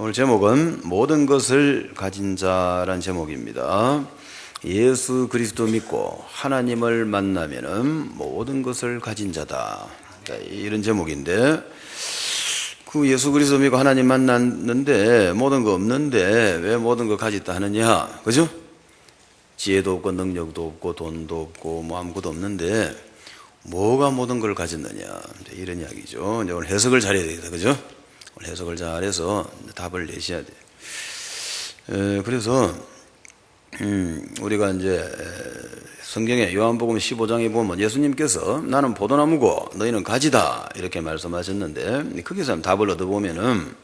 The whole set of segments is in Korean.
오늘 제목은 모든 것을 가진 자란 제목입니다. 예수 그리스도 믿고 하나님을 만나면은 모든 것을 가진 자다. 이런 제목인데, 그 예수 그리스도 믿고 하나님 만났는데 모든 거 없는데 왜 모든 거 가졌다 하느냐, 그죠? 지혜도 없고 능력도 없고 돈도 없고 뭐 아무것도 없는데 뭐가 모든 걸 가졌느냐, 이런 이야기죠. 이제 오늘 해석을 잘해야 되겠다, 그죠? 오늘 해석을 잘해서 답을 내셔야 돼요. 그래서 우리가 이제 성경에 요한복음 15장에 보면 예수님께서 나는 포도나무고 너희는 가지다 이렇게 말씀하셨는데, 거기서 답을 얻어보면은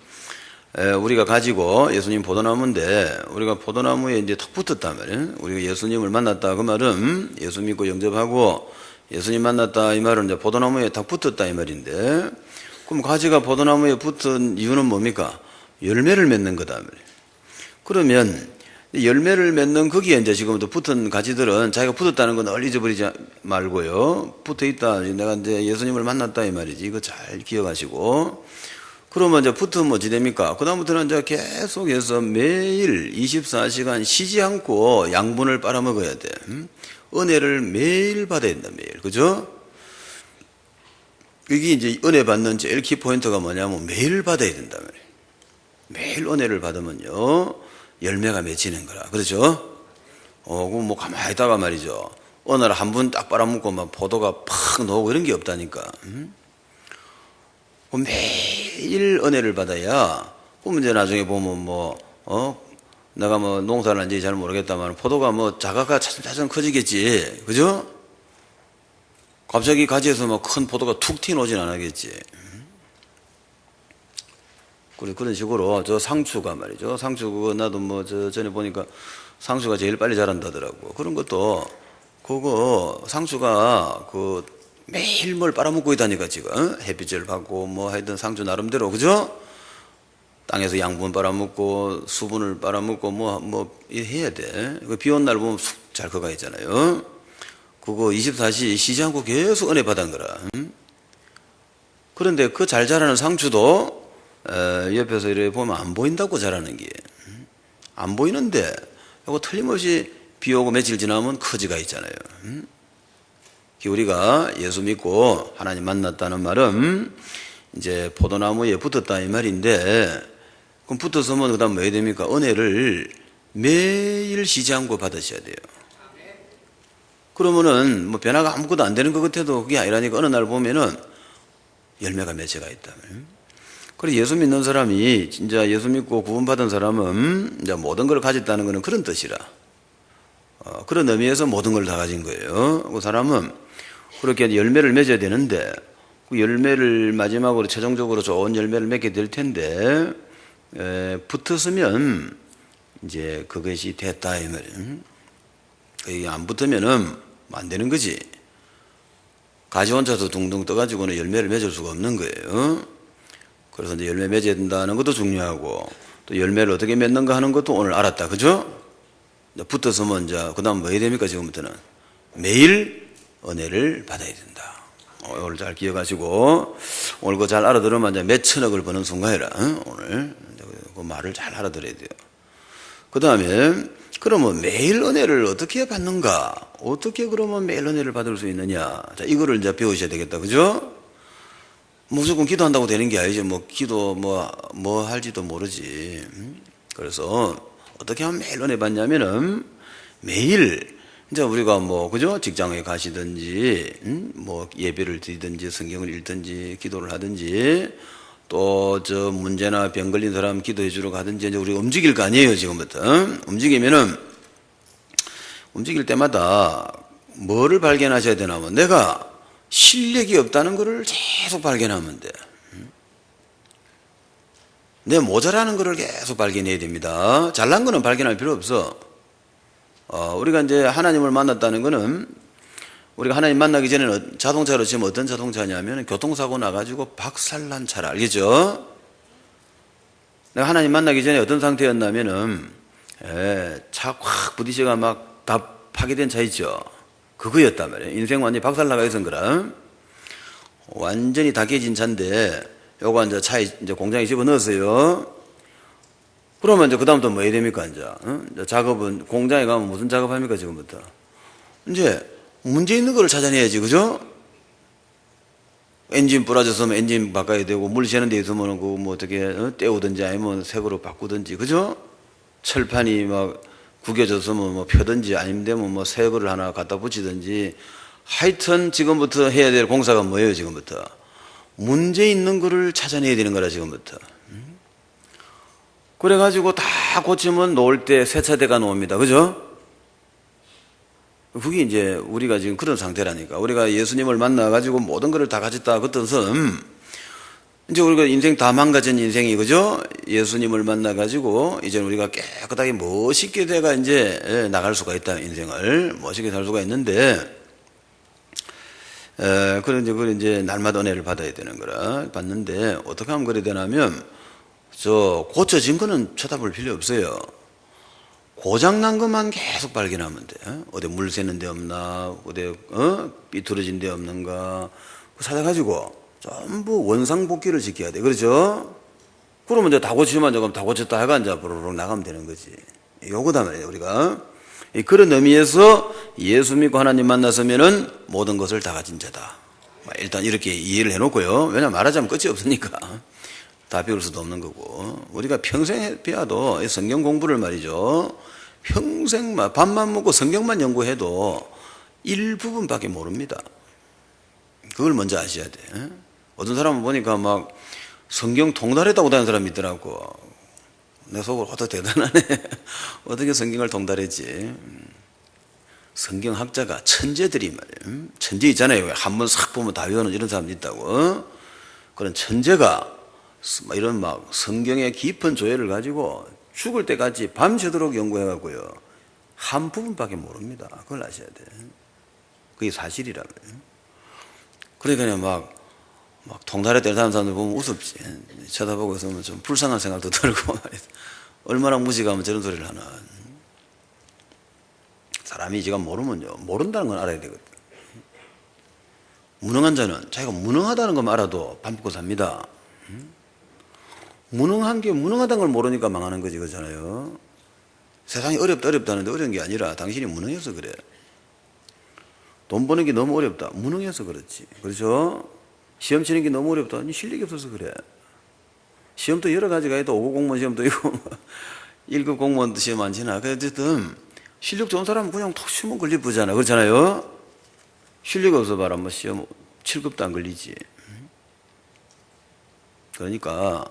우리가 가지고 예수님 포도나무인데 우리가 포도나무에 이제 턱 붙었단 말이에요. 우리가 예수님을 만났다 그 말은 예수 믿고 영접하고 예수님 만났다 이 말은 이제 포도나무에 턱 붙었다 이 말인데, 그럼 가지가 포도나무에 붙은 이유는 뭡니까? 열매를 맺는 거다 말이에요. 그러면 열매를 맺는 거기에 이제 지금부터 붙은 가지들은 자기가 붙었다는 건 널 잊어버리지 말고요. 붙어 있다. 내가 이제 예수님을 만났다 이 말이지. 이거 잘 기억하시고. 그러면 이제 붙으면 어찌 됩니까? 그다음부터는 이제 계속해서 매일 24시간 쉬지 않고 양분을 빨아먹어야 돼. 은혜를 매일 받아야 된다, 매일. 그죠? 이게 이제 은혜 받는 제일 키포인트가 뭐냐면 매일 받아야 된다 말이에요. 매일 은혜를 받으면요 열매가 맺히는 거라. 그렇죠? 그럼 뭐 가만히 있다가 말이죠, 어느 날 한 분 딱 빨아먹고 막 포도가 팍 나오고 이런 게 없다니까. 매일 은혜를 받아야, 그럼 이제 나중에 보면 내가 뭐 농사를 한지 잘 모르겠다만 포도가 뭐 자가가 차츰차츰 커지겠지. 그죠? 갑자기 가지에서 막 큰 포도가 툭 튀어나오진 않았겠지. 그런 식으로 저 상추가 말이죠. 상추 그거 나도 뭐 전에 보니까 상추가 제일 빨리 자란다더라고. 그런 것도 그거 상추가 그 매일 뭘 빨아먹고 있다니까 지금. 햇빛을 받고 뭐 하여튼 상추 나름대로, 그죠? 땅에서 양분 빨아먹고 수분을 빨아먹고 뭐 해야 돼. 비 온 날 보면 쑥 잘 커가 있잖아요. 그거 24시 쉬지 않고 계속 은혜 받은 거라. 그런데 그 잘 자라는 상추도 옆에서 이렇게 보면 안 보인다고 자라는 게. 안 보이는데 이거 틀림없이 비 오고 며칠 지나면 커지가 있잖아요. 우리가 예수 믿고 하나님 만났다는 말은 이제 포도나무에 붙었다 이 말인데, 그럼 붙었으면 그 다음 뭐 해야 됩니까? 은혜를 매일 쉬지 않고 받으셔야 돼요. 그러면은 뭐 변화가 아무것도 안 되는 것 같아도 그게 아니라니까. 어느 날 보면은 열매가 맺혀가 있다. 그래서 예수 믿는 사람이, 진짜 예수 믿고 구원받은 사람은 이제 모든 걸 가졌다는 것은 그런 뜻이라. 그런 의미에서 모든 걸 다 가진 거예요. 그 사람은 그렇게 열매를 맺어야 되는데, 그 열매를 마지막으로 최종적으로 좋은 열매를 맺게 될 텐데, 붙었으면 이제 그것이 됐다 이 말이에요. 이게 안 붙으면은 안 되는 거지. 가지 혼자서 둥둥 떠가지고는 열매를 맺을 수가 없는 거예요. 그래서 이제 열매 맺어야 된다는 것도 중요하고, 또 열매를 어떻게 맺는가 하는 것도 오늘 알았다. 그죠? 붙었으면 이제 그 다음 뭐 해야 됩니까? 지금부터는 매일 은혜를 받아야 된다. 오늘 잘 기억하시고, 오늘 그거 잘 알아들으면 이제 몇 천억을 버는 순간이라. 오늘 그 말을 잘 알아들어야 돼요. 그 다음에 그러면 매일 은혜를 어떻게 받는가? 어떻게 그러면 매일 은혜를 받을 수 있느냐? 자, 이거를 이제 배우셔야 되겠다. 그죠? 무조건 기도한다고 되는 게 아니죠. 뭐 기도 뭐 할지도 모르지. 그래서 어떻게 하면 매일 은혜 받냐면은, 매일 이제 우리가 그죠? 직장에 가시든지 뭐 예배를 드리든지 성경을 읽든지 기도를 하든지, 또 저 문제나 병 걸린 사람 기도해 주러 가든지 이제 우리 움직일 거 아니에요. 지금부터 움직이면은, 움직일 때마다 뭐를 발견하셔야 되냐면, 내가 실력이 없다는 것을 계속 발견하면 돼. 내 모자라는 것을 계속 발견해야 됩니다. 잘난 거는 발견할 필요 없어. 우리가 이제 하나님을 만났다는 거는, 우리가 하나님 만나기 전에는 자동차로 지금 어떤 자동차냐면 교통사고 나가지고 박살난 차라. 알겠죠? 내가 하나님 만나기 전에 어떤 상태였냐면은 차 확 부딪혀가 막 다 파괴된 차 있죠? 그거였단 말이에요. 인생 완전히 박살나가 있은 거라. 완전히 다 깨진 차인데 요거 이제 차에 이제 공장에 집어넣었어요. 그러면 이제 그다음부터 뭐 해야 됩니까, 이제? 이제 작업은, 공장에 가면 무슨 작업합니까, 지금부터? 이제 문제 있는 거를 찾아내야지, 그죠? 엔진 부러졌으면 엔진 바꿔야 되고, 물 새는 데 있으면 그 뭐 어떻게 떼우든지 아니면 새 거로 바꾸든지, 그죠? 철판이 막 구겨졌으면 뭐 펴든지 아니면 되면 뭐 새 거를 하나 갖다 붙이든지, 하여튼 지금부터 해야 될 공사가 뭐예요, 지금부터? 문제 있는 거를 찾아내야 되는 거라, 지금부터. 그래가지고 다 고치면 놓을 때 세차대가 놓습니다. 그죠? 그게 이제 우리가 지금 그런 상태라니까. 우리가 예수님을 만나가지고 모든 것을 다 가졌다. 그 뜻은 이제 우리가 인생 다 망가진 인생이, 그죠? 예수님을 만나가지고 이제 우리가 깨끗하게 멋있게 돼가 이제 나갈 수가 있다. 인생을 멋있게 살 수가 있는데, 그런 이제 날마다 은혜를 받아야 되는 거라. 받는데 어떻게 하면 그래 되냐면, 고쳐진 거는 쳐다볼 필요 없어요. 고장난 것만 계속 발견하면 돼. 어디 물 새는 데 없나, 어디 삐뚤어진 데 없는가, 찾아가지고 전부 원상복귀를 지켜야 돼. 그렇죠? 그러면 이제 다 고치면 조금 다 고쳤다 해가 이제 부르륵 나가면 되는 거지. 요거다 말이에요, 우리가. 그런 의미에서 예수 믿고 하나님 만나서면은 모든 것을 다 가진 자다. 일단 이렇게 이해를 해놓고요. 왜냐면 말하자면 끝이 없으니까. 다 배울 수도 없는 거고. 우리가 평생 배워도 성경 공부를 말이죠, 평생 밥만 먹고 성경만 연구해도 일부분밖에 모릅니다. 그걸 먼저 아셔야 돼. 어떤 사람은 보니까 막 성경 통달했다고 다니는 사람이 있더라고. 내 속으로 어떻게 대단하네. 어떻게 성경을 통달했지. 성경학자가 천재들이 말이에요. 천재 있잖아요. 한번 싹 보면 다 외우는 이런 사람도 있다고. 그런 천재가 이런 막 성경의 깊은 조예를 가지고 죽을 때까지 밤새도록 연구해갖고요, 한 부분밖에 모릅니다. 그걸 아셔야 돼. 그게 사실이라고요. 그러니까 막 통달했다 하는 사람들 보면 우습지. 쳐다보고 있으면 좀 불쌍한 생각도 들고 말이야. 얼마나 무지하면 저런 소리를 하나. 사람이 지가 모르면요, 모른다는 건 알아야 되거든. 무능한 자는 자기가 무능하다는 것만 알아도 밥 먹고 삽니다. 무능한 게 무능하다는 걸 모르니까 망하는 거지, 그렇잖아요. 세상이 어렵다는데 어려운 게 아니라 당신이 무능해서 그래. 돈 버는 게 너무 어렵다, 무능해서 그렇지. 그렇죠? 시험 치는 게 너무 어렵다, 실력이 없어서 그래. 시험도 여러 가지가 있다. 5급 공무원 시험도 있고 1급 공무원 시험 안 치나. 어쨌든 실력 좋은 사람은 그냥 톡 시험 걸리 보잖아. 그렇잖아요. 실력이 없어 봐라, 뭐 시험 7급도 안 걸리지. 그러니까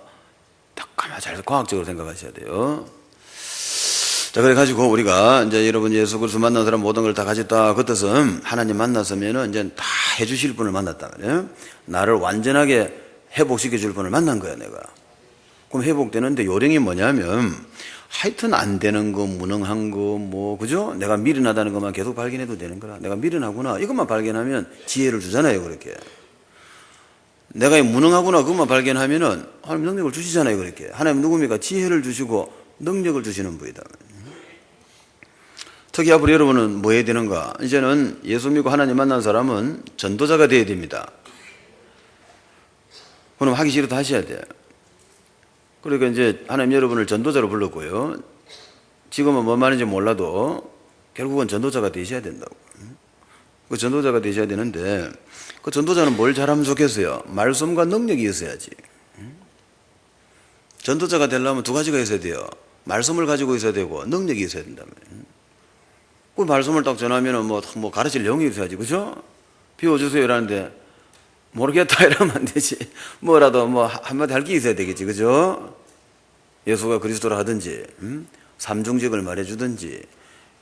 가만 잘 과학적으로 생각하셔야 돼요. 자, 그래가지고 우리가 이제 여러분 예수 그리스도 만난 사람 모든 걸 다 가졌다. 그 뜻은 하나님 만났으면은 이제 다 해주실 분을 만났다 그래요. 나를 완전하게 회복시켜 줄 분을 만난 거야, 내가. 그럼 회복되는데 요령이 뭐냐면, 하여튼 안 되는 거, 무능한 거, 뭐, 그죠? 내가 미련하다는 것만 계속 발견해도 되는 거라. 내가 미련하구나, 이것만 발견하면 지혜를 주잖아요, 그렇게. 내가 무능하구나, 그것만 발견하면은 하나님 능력을 주시잖아요, 그렇게. 하나님 누굽니까? 지혜를 주시고 능력을 주시는 분이다. 특히 앞으로 여러분은 뭐 해야 되는가? 이제는 예수 믿고 하나님 만난 사람은 전도자가 되어야 됩니다. 그럼 하기 싫어도 하셔야 돼요. 그러니까 이제 하나님 여러분을 전도자로 불렀고요, 지금은 뭔 말인지 몰라도 결국은 전도자가 되셔야 된다고. 그 전도자가 되셔야 되는데, 그 전도자는 뭘 잘하면 좋겠어요? 말씀과 능력이 있어야지. 전도자가 되려면 두 가지가 있어야 돼요. 말씀을 가지고 있어야 되고 능력이 있어야 된다면. 그 말씀을 딱 전하면은 뭐 가르칠 내용이 있어야지, 그죠? 비워주세요 이러는데 모르겠다 이러면 안 되지. 뭐라도 뭐 한마디 할 게 있어야 되겠지, 그죠? 예수가 그리스도라 하든지, 삼중직을 말해주든지,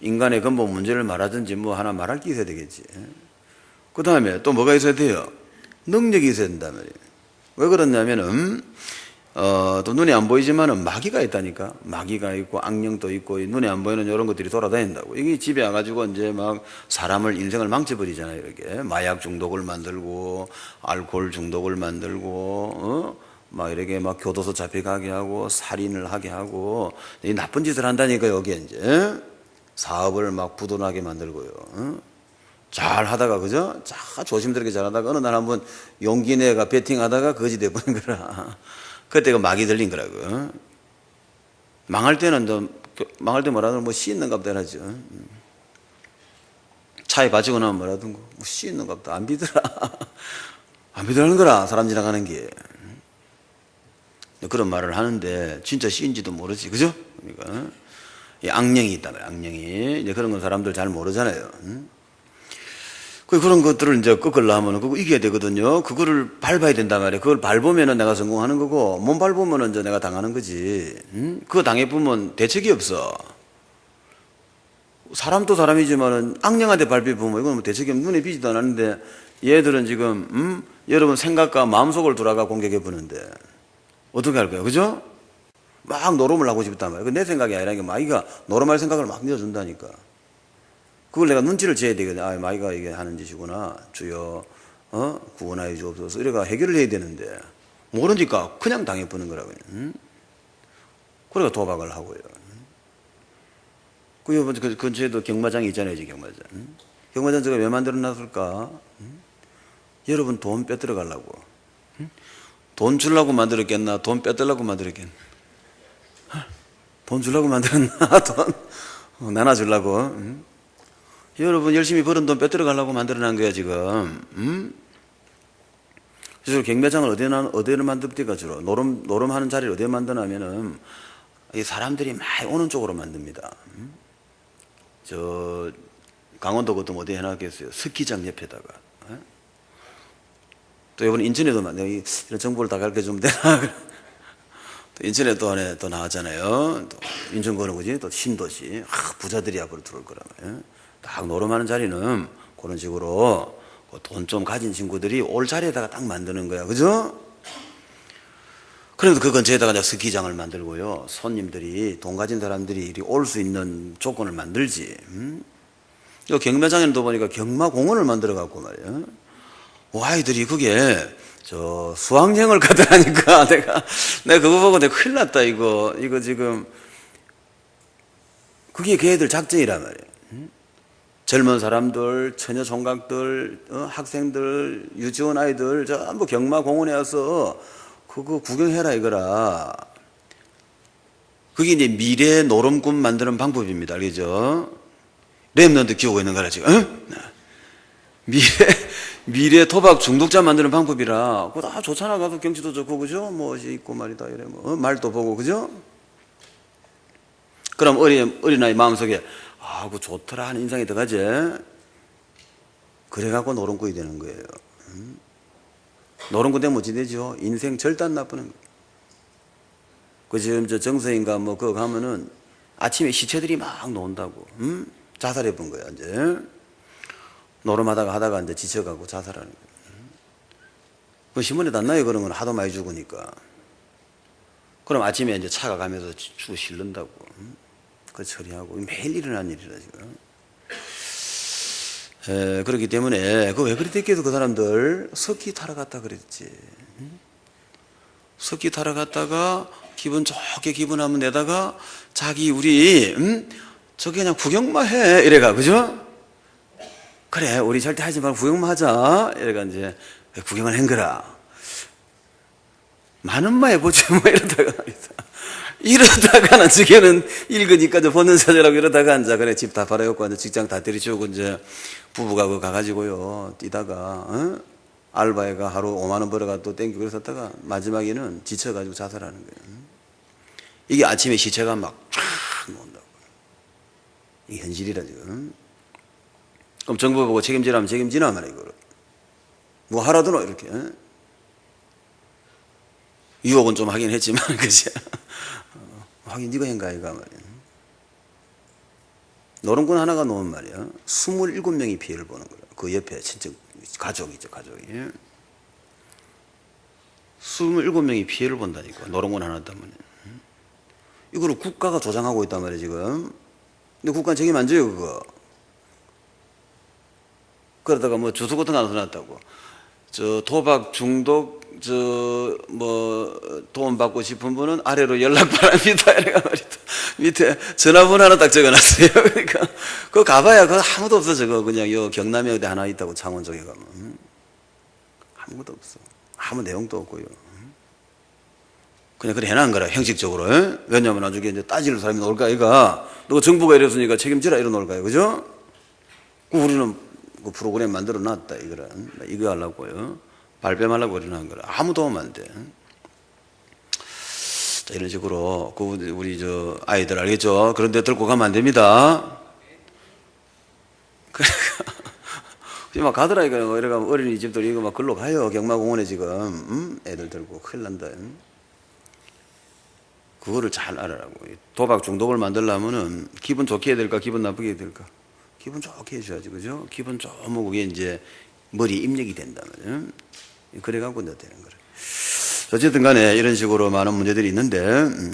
인간의 근본 문제를 말하든지 뭐 하나 말할 게 있어야 되겠지. 그 다음에 또 뭐가 있어야 돼요? 능력이 있어야 된단 말이에요. 왜 그러냐면은, 또 눈에 안 보이지만은 마귀가 있다니까. 마귀가 있고 악령도 있고 눈에 안 보이는 이런 것들이 돌아다닌다고. 이게 집에 와가지고 이제 막 사람을 인생을 망쳐버리잖아요, 이렇게. 마약 중독을 만들고, 알코올 중독을 만들고, 막 이렇게 막 교도소 잡혀가게 하고, 살인을 하게 하고, 이 나쁜 짓을 한다니까, 여기에 이제. 사업을 막 부도나게 만들고요. 잘 하다가, 그죠? 자, 조심스럽게 잘 하다가 어느 날 한번 용기 내가 베팅하다가 거지 돼버린 거라. 그때가 마귀 들린 거라고. 망할 때는 망할 때 뭐라든 뭐 씻는가 보다 하죠. 차에 빠지고 나면 뭐라든 뭐 씻는가 보다. 안 비더라. 안 비더라는 거라, 사람 지나가는 게. 그런 말을 하는데 진짜 씌인지도 모르지, 그죠? 그러니까 이 악령이 있단 말이에요. 악령이. 이제 그런 건 사람들 잘 모르잖아요. 그런 것들을 이제 꺾으려 하면 그거 이겨야 되거든요. 그거를 밟아야 된단 말이에요. 그걸 밟으면은 내가 성공하는 거고, 못 밟으면은 이제 내가 당하는 거지. 그거 당해보면 대책이 없어. 사람도 사람이지만은 악령한테 밟혀보면 이건 뭐 대책이 눈에 비지도 않았는데, 얘들은 지금 여러분 생각과 마음속을 돌아가 공격해 보는데 어떻게 할까요? 그죠? 막 노름을 하고 싶단 말이에요. 내 생각이 아니라 마귀가 노름할 생각을 막 넣어준다니까. 그걸 내가 눈치를 채야 되거든. 아, 마귀가 이게 하는 짓이구나. 주여, 구원하여 주옵소서. 이래가 해결을 해야 되는데, 모르니까 그냥 당해보는 거라고요. 그래가 도박을 하고요. 그 근처에도 경마장이 있잖아요, 경마장. 경마장 제가 왜 만들어 놨을까? 여러분 돈 빼들어 가려고. 돈 주려고 만들었겠나? 돈 빼들려고 만들었겠나? 돈 주려고 만들었나? 돈 나눠주려고. 여러분 열심히 벌은 돈 빼들어 가려고 만들어 놓은 거야 지금. 그래서 경매장을 어디를 만듭니까? 주로 노름하는 자리를 어디에 만드냐면은 이 사람들이 많이 오는 쪽으로 만듭니다. 저 강원도 것도 어디 해놨겠어요? 스키장 옆에다가. 또 이번 인천에도 이런 정보를 다 가르쳐주면 되나? 또 인천에 또 안에 또 나왔잖아요. 또 인천 거는 거지. 또 신도시. 부자들이 앞으로 들어올 거란 말이에요. 딱 노름하는 자리는 그런 식으로 돈 좀 가진 친구들이 올 자리에다가 딱 만드는 거야. 그죠? 그래서 그 근처에다가 이제 스키장을 만들고요. 손님들이, 돈 가진 사람들이 올 수 있는 조건을 만들지. 이 경매장에도 보니까 경마공원을 만들어 갖고 말이야. 아이들이 그게 수학여행을 가더라니까. 내가 그거 보고 내가 큰일 났다 이거 지금. 그게 걔들 작전이란 말이에요. 젊은 사람들, 처녀 총각들, 학생들, 유치원 아이들 전부 경마공원에 와서 그거 구경해라 이거라. 그게 이제 미래 노름꾼 만드는 방법입니다. 알겠죠? 랩런트 키우고 있는 거라 지금. 미래 토박 중독자 만드는 방법이라. 그거 다 좋잖아. 가서 경치도 좋고, 그죠? 멋이 있고 말이다. 이래 말도 보고, 그죠? 그럼 어린아이 마음속에, 그거 좋더라 하는 인상이 들어가지? 그래갖고 노름꾼이 되는 거예요. 노름꾼 되면 어찌 되죠? 인생 절대 안 나쁘는 거예요. 그 지금 정서인가 그거 가면은 아침에 시체들이 막 나온다고. 자살해 본 거야, 이제. 노름하다가 이제 지쳐가고 자살하는 거예요. 그 신문에도 안 나요, 그런 건 하도 많이 죽으니까. 그럼 아침에 이제 차가 가면서 죽어 실른다고. 그 처리하고. 매일 일어난 일이라, 지금. 그렇기 때문에, 왜 그리 됐겠어, 그 사람들. 스키 타러 갔다 그랬지. 스키 타러 갔다가 기분 좋게 기분하면 내다가 자기 저기 그냥 구경만 해. 이래가, 그죠? 그래, 우리 절대 하지 말고 구경만 하자. 이래가 이제 구경을 한 거라. 많은 마 해보지 뭐 이러다가는 저게는 읽으니까 보는 사자라고 이러다가 앉아. 그래, 집 다 팔아갖고 이제 직장 다 때려치우고 이제 부부가 그거 가가지고요. 뛰다가, 알바에가 하루 5만 원 벌어가 또 땡기고 그랬었다가 마지막에는 지쳐가지고 자살하는 거예요. 이게 아침에 시체가 막 쫙 나온다고. 이게 현실이라 지금. 그럼 정부 보고 책임지라면 책임지나 말이야, 이거를. 뭐 하라더노, 이렇게. 유혹은 좀 하긴 했지만, 그치? 하긴 네가 한가, 이가 말이야. 노름꾼 하나가 놓은 말이야. 27명이 피해를 보는 거야. 그 옆에 친척, 가족이죠, 가족이. 27명이 피해를 본다니까. 노름꾼 하나 때문에. 이거를 국가가 조장하고 있단 말이야, 지금. 근데 국가는 책임 안 져요, 그거. 그러다가 주소 같은 거 안 써놨다고. 도박 중독, 돈 받고 싶은 분은 아래로 연락 바랍니다. 이래가 말이다. 밑에 전화번호 하나 딱 적어놨어요. 그러니까, 그거 가봐야 그거 아무도 없어, 저거. 그냥 경남에 어디 하나 있다고, 창원 쪽에 가면. 아무것도 없어. 아무 내용도 없고요. 그냥 그래 해놓은 거라, 형식적으로. 왜냐하면 나중에 이제 따질 사람이 나올까, 이가. 너 정부가 이랬으니까 책임지라, 이러 놓을까요? 그죠? 우리는 그 프로그램 만들어 놨다, 이거는. 이거 하려고요. 발뺌하려고 이러는 거라. 아무 도움 안 돼. 자, 이런 식으로, 우리 아이들 알겠죠? 그런 데 들고 가면 안 됩니다. 그러니까, 막 가더라, 이거. 이래가 어린이집들 이거 막 글로 가요. 경마공원에 지금. 애들 들고 큰일 난다. 그거를 잘 알아라고. 도박 중독을 만들려면은 기분 좋게 해야 될까, 기분 나쁘게 해야 될까? 기분 좋게 해줘야지, 그죠? 기분 좋으면 그게 이제 머리에 입력이 된다면. 그래갖고 너 되는 거래. 어쨌든 간에 이런 식으로 많은 문제들이 있는데,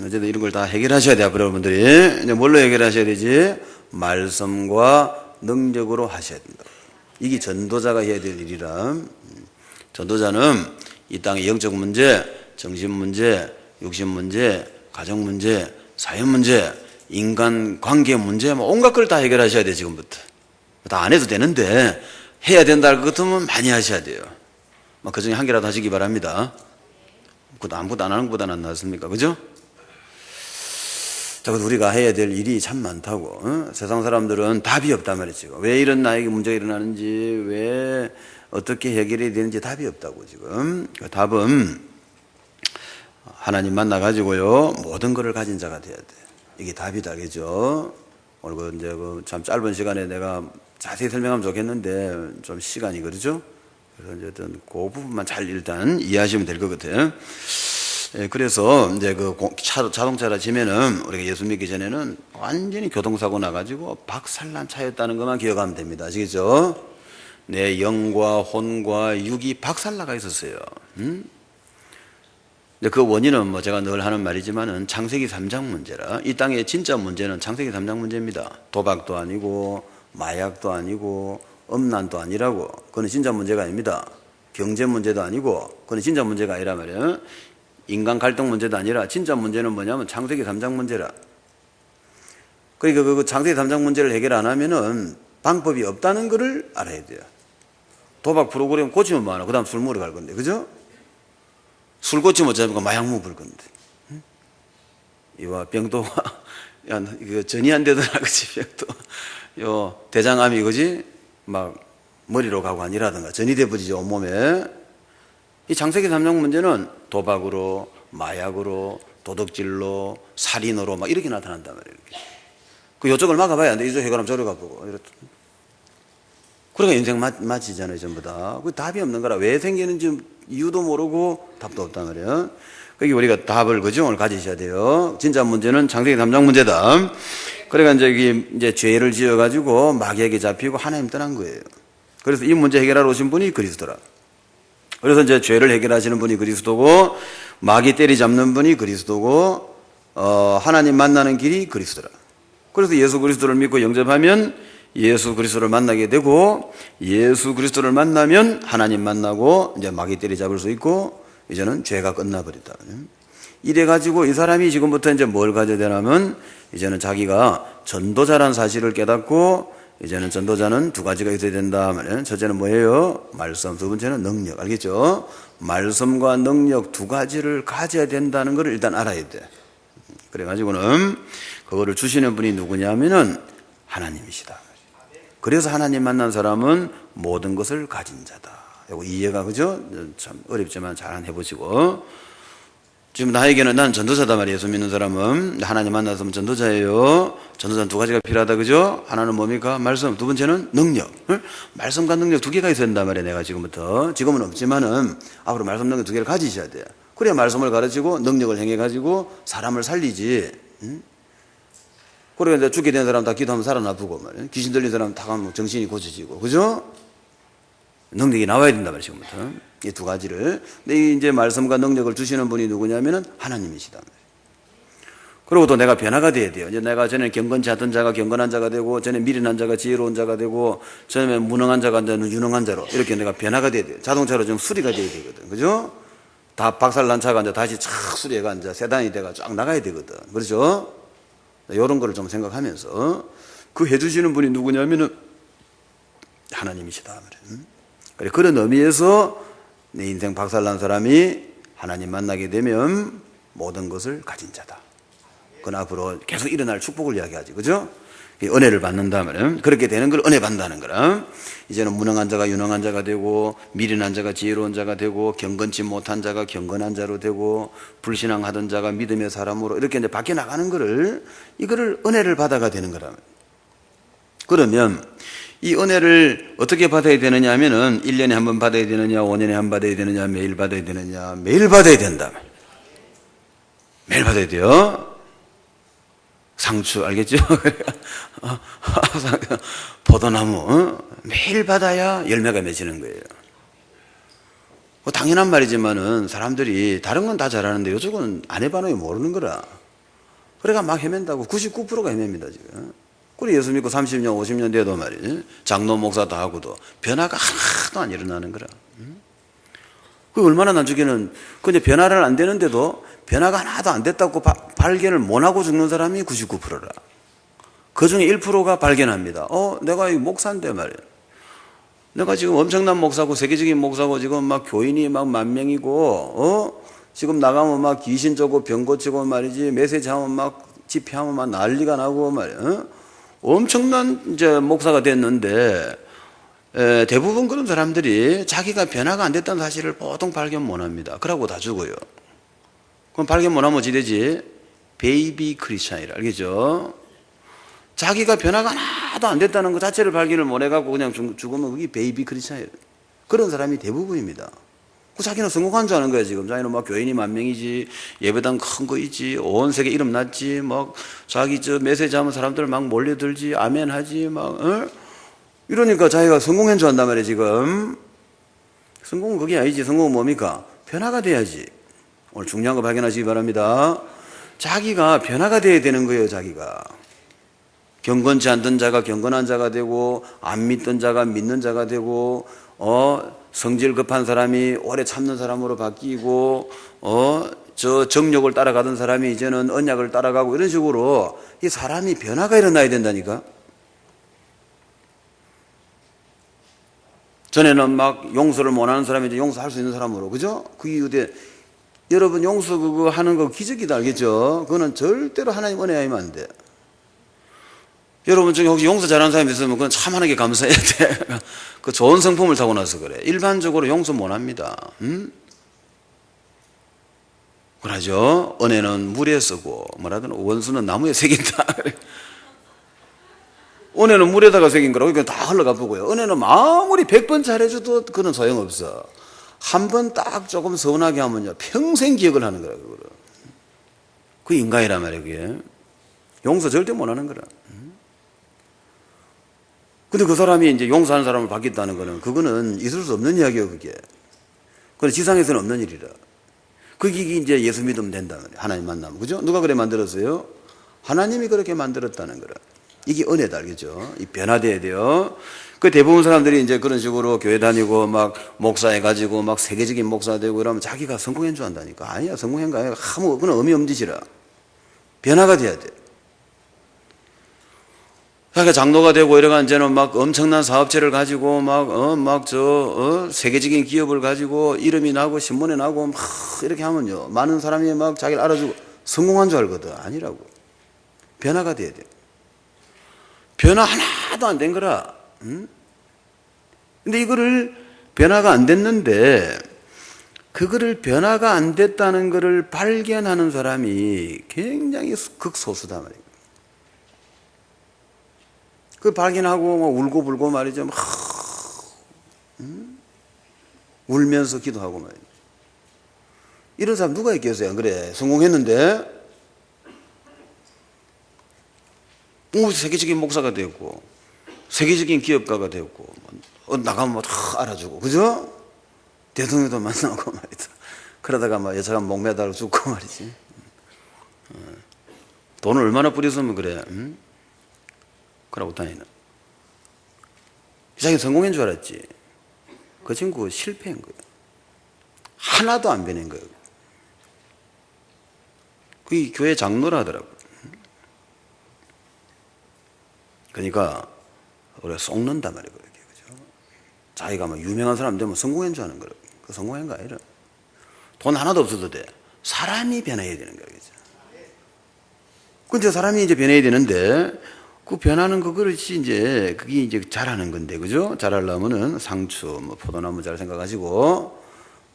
어쨌든 이런 걸 다 해결하셔야 돼요, 여러분들이. 이제 뭘로 해결하셔야 되지? 말씀과 능력으로 하셔야 된다. 이게 전도자가 해야 될 일이라. 전도자는 이 땅의 영적 문제, 정신 문제, 육신 문제, 가정 문제, 사회 문제, 인간 관계 문제, 뭐 온갖 걸 다 해결하셔야 돼, 지금부터. 다 안 해도 되는데, 해야 된다 할 것 같으면 많이 하셔야 돼요. 그 중에 한 개라도 하시기 바랍니다. 그것도 아무것도 안 하는 것보다는 안 낫습니까? 그죠? 자, 우리가 해야 될 일이 참 많다고. 세상 사람들은 답이 없단 말이죠. 왜 이런 나에게 문제가 일어나는지, 왜 어떻게 해결해야 되는지 답이 없다고, 지금. 그 답은 하나님 만나가지고요, 모든 것을 가진 자가 돼야 돼. 이게 답이다, 그죠? 오늘 이제 참 짧은 시간에 내가 자세히 설명하면 좋겠는데, 좀 시간이 그러죠? 그래서 이제 그 부분만 잘 일단 이해하시면 될 것 같아요. 예, 그래서 이제 자동차라 치면은 우리가 예수 믿기 전에는 완전히 교통사고 나가지고 박살난 차였다는 것만 기억하면 됩니다. 아시겠죠? 내 영과 혼과 육이 박살나가 있었어요. 그 원인은 제가 늘 하는 말이지만은 창세기 3장 문제라. 이 땅의 진짜 문제는 창세기 3장 문제입니다. 도박도 아니고 마약도 아니고 음란도 아니라고. 그건 진짜 문제가 아닙니다. 경제 문제도 아니고 그건 진짜 문제가 아니라 말이에요. 인간 갈등 문제도 아니라 진짜 문제는 뭐냐면 창세기 3장 문제라. 그러니까 그 창세기 3장 문제를 해결 안 하면은 방법이 없다는 것을 알아야 돼요. 도박 프로그램 고치면 뭐하나? 그 다음 술 먹으러 갈 건데, 그죠? 술 고치면 어쩌면 마약 먹을 건데. 응? 이와 병도와, 야, 이거 전이 안 되더라, 그치, 병도. 요, 대장암이, 그지? 막, 머리로 가고 아니라든가, 전이 돼버리죠, 온몸에. 이 창세기 3장 문제는 도박으로, 마약으로, 도덕질로, 살인으로 막 이렇게 나타난단 말이에요. 그 요쪽을 막아봐야 안 돼. 이쪽 해결하면 저리 가보고. 그러니까 인생 마치잖아요, 전부 다. 그 답이 없는 거라. 왜 생기는지 이유도 모르고 답도 없단 말이에요. 그게 우리가 답을 그죠? 오늘 가지셔야 돼요. 진짜 문제는 창세기 3장 문제다. 그러니까 이제 죄를 지어가지고 마귀에게 잡히고 하나님 떠난 거예요. 그래서 이 문제 해결하러 오신 분이 그리스도라. 그래서 이제 죄를 해결하시는 분이 그리스도고, 마귀 때리잡는 분이 그리스도고, 하나님 만나는 길이 그리스도라. 그래서 예수 그리스도를 믿고 영접하면 예수 그리스도를 만나게 되고, 예수 그리스도를 만나면 하나님 만나고 이제 마귀 때리잡을 수 있고, 이제는 죄가 끝나버린다. 이래가지고 이 사람이 지금부터 이제 뭘 가져야 되냐면, 이제는 자기가 전도자라는 사실을 깨닫고, 이제는 전도자는 두 가지가 있어야 된다 말이에요. 첫째는 뭐예요? 말씀. 두 번째는 능력. 알겠죠? 말씀과 능력 두 가지를 가져야 된다는 걸 일단 알아야 돼. 그래가지고는 그거를 주시는 분이 누구냐면은 하나님이시다. 그래서 하나님 만난 사람은 모든 것을 가진 자다. 이거 이해가, 그죠? 참 어렵지만 잘 해보시고. 지금 나에게는 난 전도자다 말이에요. 예수 믿는 사람은. 하나님 만나서 전도자예요. 전도자는 두 가지가 필요하다, 그죠? 하나는 뭡니까? 말씀. 두 번째는 능력. 말씀과 능력 두 개가 있어야 된단 말이에요. 내가 지금부터. 지금은 없지만은 앞으로 말씀 능력 두 개를 가지셔야 돼요. 그래야 말씀을 가르치고 능력을 행해가지고 사람을 살리지. 그러니까 죽게 된 사람 다 기도하면 살아나쁘고 말이에요. 귀신 들린 사람 다 가면 정신이 고쳐지고, 그죠? 능력이 나와야 된단 말이에요, 지금부터. 이 두 가지를. 근데 이제 말씀과 능력을 주시는 분이 누구냐면은 하나님이시다. 그리고 또 내가 변화가 돼야 돼요. 이제 내가 전에 경건치 않던 자가 경건한 자가 되고, 전에 미련한 자가 지혜로운 자가 되고, 전에 무능한 자가 유능한 자로 이렇게 내가 변화가 돼야 돼요. 자동차로 좀 수리가 돼야 되거든. 그죠? 다 박살난 차가 이제 다시 촥 수리해가 이제 세단이 돼가 쫙 나가야 되거든. 그렇죠? 이런 거를 좀 생각하면서 그 해주시는 분이 누구냐면은 하나님이시다. 그래, 그런 의미에서 내 인생 박살난 사람이 하나님 만나게 되면 모든 것을 가진 자다. 그건 앞으로 계속 일어날 축복을 이야기하지, 그죠? 은혜를 받는다면 그렇게 되는 걸 은혜 받는다는 거라. 이제는 무능한 자가 유능한 자가 되고, 미련한 자가 지혜로운 자가 되고, 경건치 못한 자가 경건한 자로 되고, 불신앙하던 자가 믿음의 사람으로 이렇게 이제 바뀌어 나가는 거를, 이거를 은혜를 받아가 되는 거라면. 그러면 이 은혜를 어떻게 받아야 되느냐 하면은 1년에 한 번 받아야 되느냐, 5년에 한 번 받아야 되느냐, 매일 받아야 되느냐, 매일 받아야 된다. 매일 받아야 돼요. 상추 알겠죠? 포도나무 매일 받아야 열매가 맺히는 거예요. 뭐 당연한 말이지만은 사람들이 다른 건 다 잘하는데 요쪽은 안 해봐놓으면 모르는 거라. 그래가 막 헤맨다고. 99%가 헤맵니다 지금. 그래 예수 믿고 30년 50년 돼도 말이지, 장로 목사 다 하고도 변화가 하나도 안 일어나는 거라. 그 얼마나 나중에는 근데 변화를 안 되는데도 변화가 하나도 안 됐다고 발견을 못하고 죽는 사람이 99%라. 그 중에 1%가 발견합니다. 내가 이 목사인데 말이야. 내가 지금 엄청난 목사고 세계적인 목사고 지금 막 교인이 막 10,000명이고 지금 나가면 막 귀신 쫓고 병 고치고 말이지, 메시지하면 막 집회하면 막 난리가 나고 말이야. 엄청난 이제 목사가 됐는데 대부분 그런 사람들이 자기가 변화가 안 됐다는 사실을 보통 발견 못합니다. 그러고 다 죽어요. 그럼 발견 못하면 어찌 되지? 베이비 크리스찬이라, 알겠죠? 자기가 변화가 하나도 안 됐다는 것 자체를 발견을 못해갖고 그냥 죽으면 그게 베이비 크리스찬이라. 그런 사람이 대부분입니다. 그 자기는 성공한 줄 아는 거야 지금. 자기는 막 교인이 10,000명이지, 예배당 큰 거 있지, 온 세계 이름 났지, 막 자기 저 메시지 하면 사람들 막 몰려들지, 아멘 하지, 막 이러니까 자기가 성공한 줄 안단 말이야 지금. 성공은 그게 아니지. 성공은 뭡니까? 변화가 돼야지. 오늘 중요한 거 발견하시기 바랍니다. 자기가 변화가 돼야 되는 거예요. 자기가 경건치 않던 자가 경건한 자가 되고, 안 믿던 자가 믿는 자가 되고, 성질 급한 사람이 오래 참는 사람으로 바뀌고, 저 정욕을 따라가던 사람이 이제는 언약을 따라가고, 이런 식으로 이 사람이 변화가 일어나야 된다니까. 전에는 막 용서를 못하는 사람이 이제 용서할 수 있는 사람으로, 그죠? 그게 어디 여러분 용서 그거 하는 거 기적이다, 알겠죠? 그거는 절대로 하나님 은혜 아니면 안 돼. 여러분 중에 혹시 용서 잘하는 사람이 있으면 그건 참 하나님께 감사해야 돼. 그 좋은 성품을 타고 나서 그래. 일반적으로 용서 못 합니다. 그러죠? 은혜는 물에 쓰고 뭐라든 원수는 나무에 새긴다. 은혜는 물에다가 새긴 거라고. 그러니까 다 흘러가 보고요. 은혜는 아무리 100번 잘해줘도 그건 소용없어. 한 번 딱 조금 서운하게 하면요, 평생 기억을 하는 거라. 그 인간이란 말이에요. 그게 용서 절대 못 하는 거라. 근데 그 사람이 이제 용서하는 사람을 바뀌었다는 거는, 그거는 있을 수 없는 이야기예요, 그게. 그건 지상에서는 없는 일이라. 그게 이제 예수 믿으면 된다는 거예요. 하나님 만나면. 그죠? 누가 그래 만들었어요? 하나님이 그렇게 만들었다는 거라. 이게 은혜다, 알겠죠? 이 변화돼야 돼요. 그 대부분 사람들이 이제 그런 식으로 교회 다니고 막 목사해가지고 막 세계적인 목사 되고 이러면 자기가 성공한 줄 안다니까. 아니야, 성공한 거 아니야. 아무, 그건 의미 없는 짓이라. 변화가 돼야 돼. 그러니까 장로가 되고 이래가 이제는 막 엄청난 사업체를 가지고 세계적인 기업을 가지고 이름이 나고 신문에 나고 막 이렇게 하면요, 많은 사람이 막 자기를 알아주고 성공한 줄 알거든. 아니라고. 변화가 돼야 돼. 변화 하나도 안 된 거라. 근데 이거를 변화가 안 됐는데, 그거를 변화가 안 됐다는 거를 발견하는 사람이 굉장히 극소수다 말이에요. 그 발견하고 막 울고 불고 말이죠. 막 울면서 기도하고 말이죠. 이런 사람 누가 있겠어요? 안 그래? 성공했는데 세계적인 목사가 되고 세계적인 기업가가 되고 나가면 뭐 다 알아주고, 그죠? 대통령도 만나고 말이죠. 그러다가 막 여차가 목매달아 죽고 말이지. 돈을 얼마나 뿌렸으면 그래? 그러고 다니는. 자기 성공한 줄 알았지. 그 친구 실패한 거예요. 하나도 안 변한 거예요. 그게 교회 장로라 하더라고요. 그러니까 우리가 속는단 말이에요. 그죠? 자기가 막 유명한 사람 되면 성공한 줄 아는 거예요. 그 성공한 거 아니라. 돈 하나도 없어도 돼. 사람이 변해야 되는 거예요. 그죠? 근데 사람이 이제 변해야 되는데, 그 변하는 그것이 이제, 그게 이제 자라는 건데, 그죠? 자라려면은 상추, 뭐 포도나무 잘 생각하시고,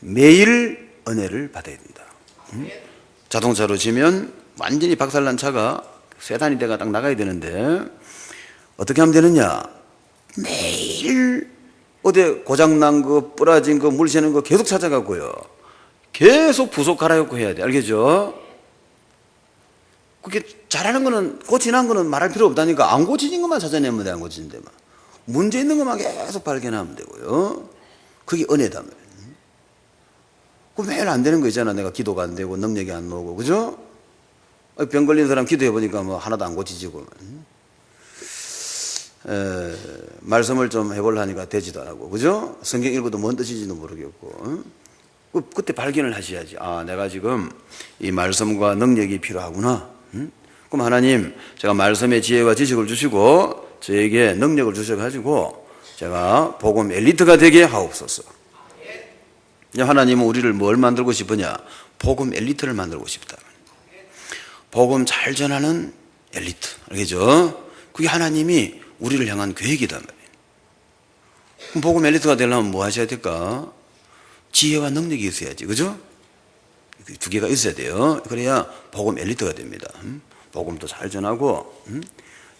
매일 은혜를 받아야 된다. 자동차로 치면 완전히 박살난 차가 세 단위 대가 딱 나가야 되는데, 어떻게 하면 되느냐? 매일 어디 고장난 거, 부러진 거, 물 새는 거 계속 찾아가고요. 계속 부속 갈아엎고 해야 돼. 알겠죠? 그게 잘하는 거는, 고치는 거는 말할 필요 없다니까. 안 고치진 것만 찾아내면 돼, 안 고치는 데만. 문제 있는 것만 계속 발견하면 되고요. 그게 은혜다 말이에요. 그 매일 안 되는 거 있잖아. 내가 기도가 안 되고, 능력이 안 나오고, 그죠? 병 걸린 사람 기도해보니까 뭐 하나도 안 고치지고. 말씀을 좀 해보려니까 되지도 않고, 그죠? 성경 읽어도 뭔 뜻인지도 모르겠고. 그때 발견을 하셔야지. 아, 내가 지금 이 말씀과 능력이 필요하구나. 그럼 하나님, 제가 말씀의 지혜와 지식을 주시고 저에게 능력을 주셔가지고 제가 복음 엘리트가 되게 하옵소서. 하나님은 우리를 뭘 만들고 싶으냐? 복음 엘리트를 만들고 싶다. 복음 잘 전하는 엘리트. 알겠죠? 그게 하나님이 우리를 향한 계획이단 말이에요. 그럼 복음 엘리트가 되려면 뭐 하셔야 될까? 지혜와 능력이 있어야지. 그죠? 두 개가 있어야 돼요. 그래야 복음 엘리트가 됩니다. 복음도 잘 전하고,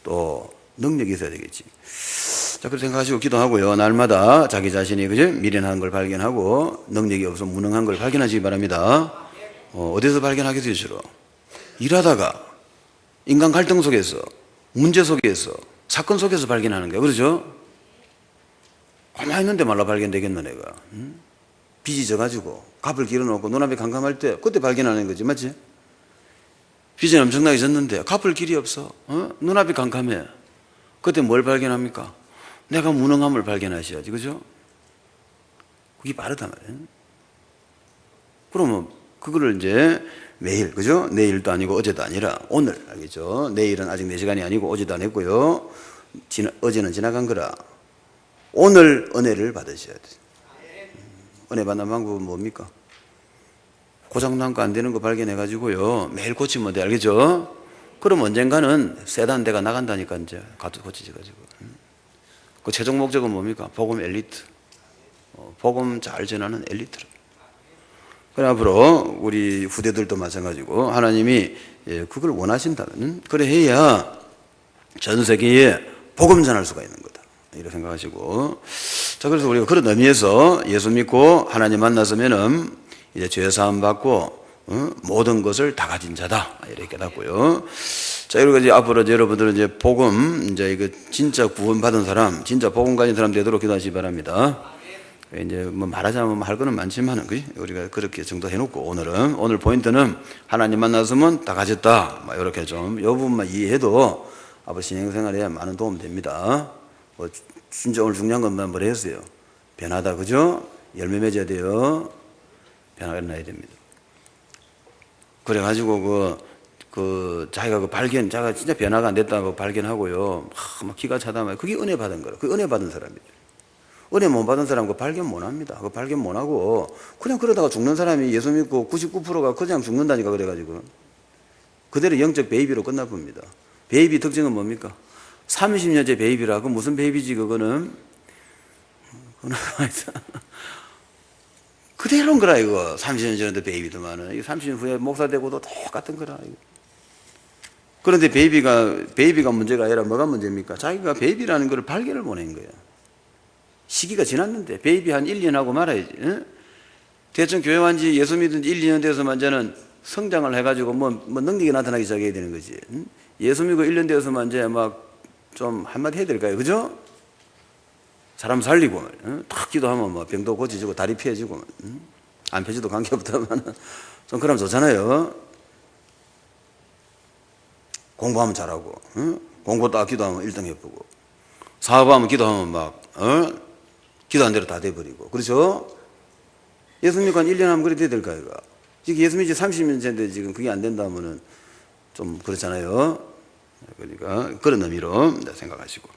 또 능력이 있어야 되겠지. 자, 그렇게 생각하시고 기도하고요. 날마다 자기 자신이, 그죠? 미련한 걸 발견하고, 능력이 없어 무능한 걸 발견하시기 바랍니다. 어디서 발견하겠어요, 주로? 일하다가, 인간 갈등 속에서, 문제 속에서, 사건 속에서 발견하는 거예요. 그렇죠? 가만히 있는데 말라 발견되겠노, 내가. 빚이 져가지고 값을 길어놓고 눈앞에 캄캄할 때 그때 발견하는 거지, 맞지? 빚은 엄청나게 졌는데 갚을 길이 없어. 눈앞이 캄캄해. 그때 뭘 발견합니까? 내가 무능함을 발견하셔야지, 그죠? 그게 빠르단 말이에요. 그러면 그거를 이제 매일, 그죠? 내일도 아니고 어제도 아니라 오늘, 알겠죠? 내일은 아직 내 시간이 아니고 어제도 안 했고요. 어제는 지나간 거라. 오늘 은혜를 받으셔야 돼요. 은혜 받는 방법은 뭡니까? 고장난 거 안 되는 거 발견해가지고요. 매일 고치면 돼. 알겠죠? 그럼 언젠가는 세단 대가 나간다니까, 이제. 가도 고치져가지고. 그 최종 목적은 뭡니까? 복음 엘리트. 복음 잘 전하는 엘리트로. 그래, 앞으로 우리 후대들도 마찬가지고 하나님이 그걸 원하신다면, 그래 해야 전 세계에 복음 전할 수가 있는 거다. 이렇게 생각하시고. 자, 그래서 우리가 그런 의미에서 예수 믿고 하나님 만났으면은 이제 죄사함 받고 모든 것을 다 가진 자다, 이렇게 깨닫고요. 자, 그리고 이제 앞으로 여러분들은 이제 복음, 이제 이거 진짜 구원받은 사람, 진짜 복음 가진 사람 되도록 기도하시기 바랍니다. 이제 뭐 말하자면 할 거는 많지만은, 우리가 그렇게 정도 해놓고, 오늘 포인트는 하나님 만났으면 다 가졌다, 막 이렇게 좀, 이 부분만 이해해도 앞으로 신앙생활에 많은 도움 됩니다. 뭐 진짜 오늘 중요한 것만 뭐라 했어요? 변하다, 그죠? 열매 맺어야 돼요. 변화가 일어나야 됩니다. 그래가지고 자기가 자기가 진짜 변화가 안 됐다고 발견하고요. 막 기가 차다. 그게 은혜 받은 거라. 그게 은혜 받은 사람이죠. 은혜 못 받은 사람 그 발견 못 합니다. 그 발견 못 하고 그냥 그러다가 죽는 사람이 예수 믿고 99%가 그냥 죽는다니까. 그래가지고 그대로 영적 베이비로 끝나봅니다. 베이비 특징은 뭡니까? 30년째 베이비라. 그 무슨 베이비지 그거는? 그대로인 거라 이거. 30년 전에도 베이비더만은 30년 후에 목사 되고도 똑같은 거라 이거. 그런데 베이비가 문제가 아니라 뭐가 문제입니까? 자기가 베이비라는 걸 발견을 못 한 거야. 시기가 지났는데 베이비 한 1년 하고 말아야지. 대충 교회 완지 예수 믿은 지 1, 2년 돼서만 이제는 성장을 해가지고 뭐 능력이 나타나기 시작해야 되는 거지. 예수 믿고 1년 되어서만 이제 막 좀 한마디 해야 될까요? 그죠? 사람 살리고, 탁 기도하면 뭐 병도 고쳐지고 다리 펴지고, 안 펴지도 관계없다만 좀 그러면 좋잖아요. 공부하면 잘하고, 공부 딱 기도하면 1등 해보고, 사업하면 기도하면 막, 기도한 대로 다 돼버리고. 그렇죠? 예수 믿고 한 1년 하면 그래 돼야 될까요? 지금 예수 믿지 30년째인데 지금 그게 안 된다면은 좀 그렇잖아요. 그러니까 그런 의미로 생각하시고.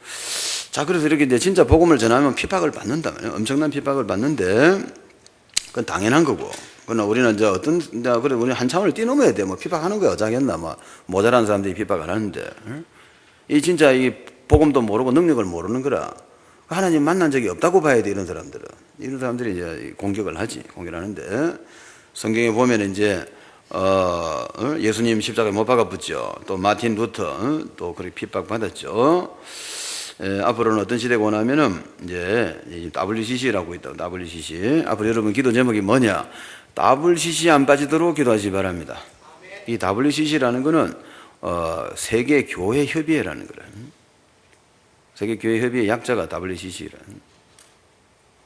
자, 그래서 이렇게 이제 진짜 복음을 전하면 핍박을 받는다면, 엄청난 핍박을 받는데, 그건 당연한 거고, 그러나 우리는 이제 그래, 우리 한참을 뛰어넘어야 돼. 뭐 핍박하는 거야. 어쩌겠나. 뭐 모자란 사람들이 핍박을 하는데. 이 진짜 이 복음도 모르고 능력을 모르는 거라. 하나님 만난 적이 없다고 봐야 돼, 이런 사람들은. 이런 사람들이 이제 공격을 하는데, 성경에 보면 이제, 예수님 십자가에 못 박아 붙죠. 또 마틴 루터, 또 그렇게 핍박받았죠. 앞으로는 어떤 시대가 오냐면은, 이제, WCC라고 있다. WCC. 앞으로 여러분 기도 제목이 뭐냐? WCC 안 빠지도록 기도하시기 바랍니다. 이 WCC라는 거는, 세계 교회 협의회라는 거라. 세계교회협의회 약자가 WCC라는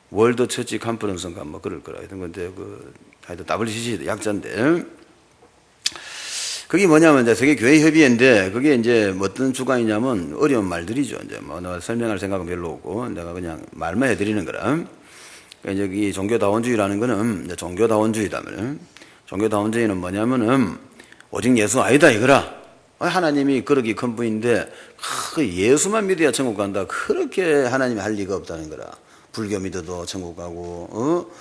월드 처치 컨퍼런스인가 뭐 그럴 거라 이런 건데 하여튼 WCC 약자인데 그게 뭐냐면 이제 세계교회협의회인데 그게 이제 어떤 주관이냐면 어려운 말들이죠. 이제 뭐 내가 설명할 생각은 별로 없고 내가 그냥 말만 해드리는 거라. 그러니까 이제 이 종교다원주의라는 거는 이제 종교다원주의다면 종교다원주의는 뭐냐면은 오직 예수 아니다 이거라. 하나님이 그러기 큰 분인데 예수만 믿어야 천국 간다. 그렇게 하나님이 할 리가 없다는 거라. 불교 믿어도 천국 가고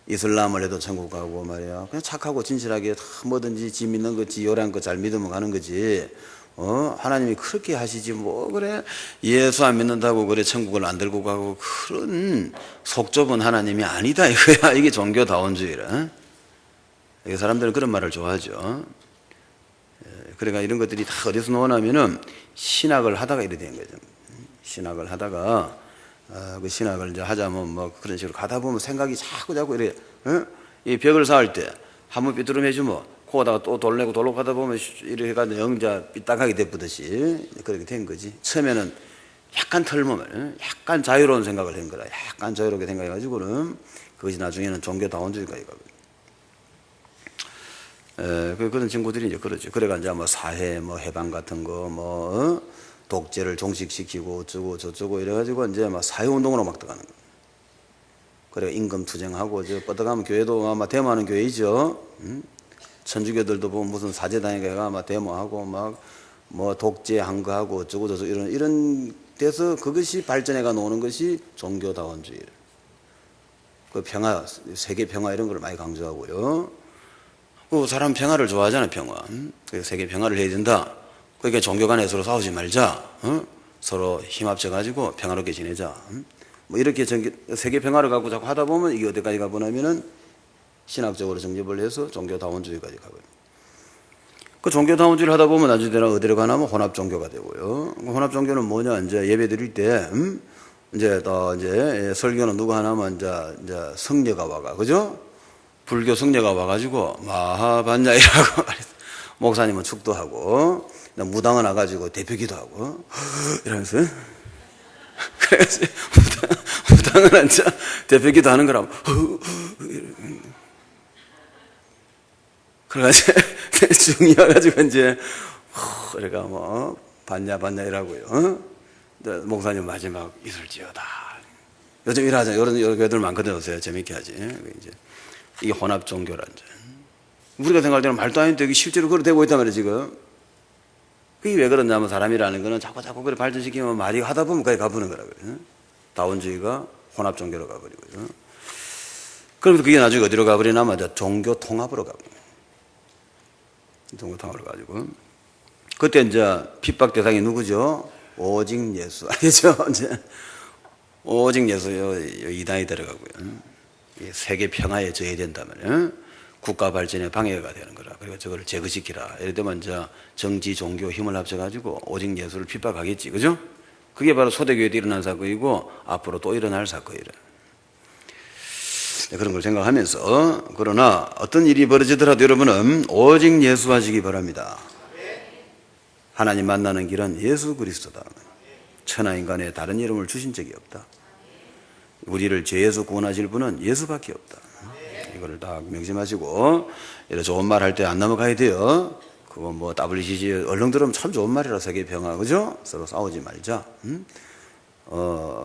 이슬람을 해도 천국 가고 말이야. 그냥 착하고 진실하게 뭐든지 지 믿는 거지 요란 거 잘 믿으면 가는 거지. 하나님이 그렇게 하시지 뭐 그래 예수 안 믿는다고 그래 천국을 안 들고 가고 그런 속 좁은 하나님이 아니다 이거야. 이게 종교다원주의라. 이게 사람들은 그런 말을 좋아하죠. 그러니까 이런 것들이 다 어디서 나오냐면은 신학을 하다가 이래 된 거죠. 신학을 하다가 그 신학을 이제 하자면 뭐 그런 식으로 가다 보면 생각이 자꾸 이래. 이 벽을 쌓을 때 한번 삐뚤음해주면 코에다가 또 돌내고 돌로 가다 보면 이렇게 해가지고 영자 삐딱하게 돼쁘듯이 그렇게 된 거지. 처음에는 약간 털면 약간 자유로운 생각을 한 거라. 약간 자유롭게 생각해가지고는 그것이 나중에는 종교다원주의가 이거거든. 그런 친구들이 이제 그러죠. 그래가 이제 뭐 사회, 뭐 해방 같은 거, 독재를 종식시키고 어쩌고 저쩌고 이래가지고 이제 막 사회운동으로 막 들어가는 거예요. 그래 임금 투쟁하고 뻗어가면 교회도 아마 데모하는 교회이죠. 천주교들도 보면 무슨 사제단위가 아마 데모하고 막 뭐 독재한 거 하고 어쩌고 저쩌고 이런 데서 그것이 발전해가 노는 것이 종교다원주의예요. 그 평화, 세계 평화 이런 걸 많이 강조하고요. 그 사람 평화를 좋아하잖아, 평화. 그래서 세계 평화를 해야 된다. 그러니까 종교 간에 서로 싸우지 말자. 서로 힘 합쳐가지고 평화롭게 지내자. 뭐 이렇게 세계 평화를 갖고 자꾸 하다 보면 이게 어디까지 가보냐면은 신학적으로 정립을 해서 종교다원주의까지 가거든요. 그 종교다원주의를 하다 보면 나중에 어디로 가냐면 혼합종교가 되고요. 혼합종교는 뭐냐, 이제 예배 드릴 때, 이제 설교는 누가 하냐면 이제 성녀가 와가, 그죠? 불교 성녀가 와가지고 마하반야이라고 목사님은 축도하고 무당은 와가지고 대표기도 하고 이러면서 그래서 무당은 앉아 대표기도 하는 거라고 그래가지고 중이어가지고 이제 그러니까 뭐 반야이라고요. 목사님 마지막 이술지어다. 요즘 일하자 이런 교회들 많거든요. 요새 재밌게 하지. 이제 이게 혼합 종교란 점. 우리가 생각할 때는 말도 안 되는데 이게 실제로 그렇게 되고 있단 말이에요, 지금. 그게 왜 그러냐면 사람이라는 거는 자꾸 그래 발전시키면 말이 하다 보면 거기 가보는 거라고요. 다원주의가 혼합 종교로 가버리고요. 그러면서 그게 나중에 어디로 가버리냐면 종교 통합으로 가버려요. 종교 통합으로 가지고. 그때 이제 핍박 대상이 누구죠? 오직 예수. 알죠? 이제 오직 예수요. 이단이 들어가고요. 세계 평화에 저해된다면 국가 발전에 방해가 되는 거라. 그리고 저걸 제거시키라. 예를 들면 이제 정치, 종교 힘을 합쳐가지고 오직 예수를 핍박하겠지, 그죠? 그게 바로 초대교회 때 일어난 사건이고 앞으로 또 일어날 사건이라. 그런 걸 생각하면서 그러나 어떤 일이 벌어지더라도 여러분은 오직 예수 하시기 바랍니다. 하나님 만나는 길은 예수 그리스도다. 천하 인간에 다른 이름을 주신 적이 없다. 우리를 죄에서 구원하실 분은 예수밖에 없다. 이거를 딱 명심하시고 이런 좋은 말 할 때 안 넘어가야 돼요. 그거 뭐 WCC 얼른 들으면 참 좋은 말이라 세계 평화, 그죠? 서로 싸우지 말자.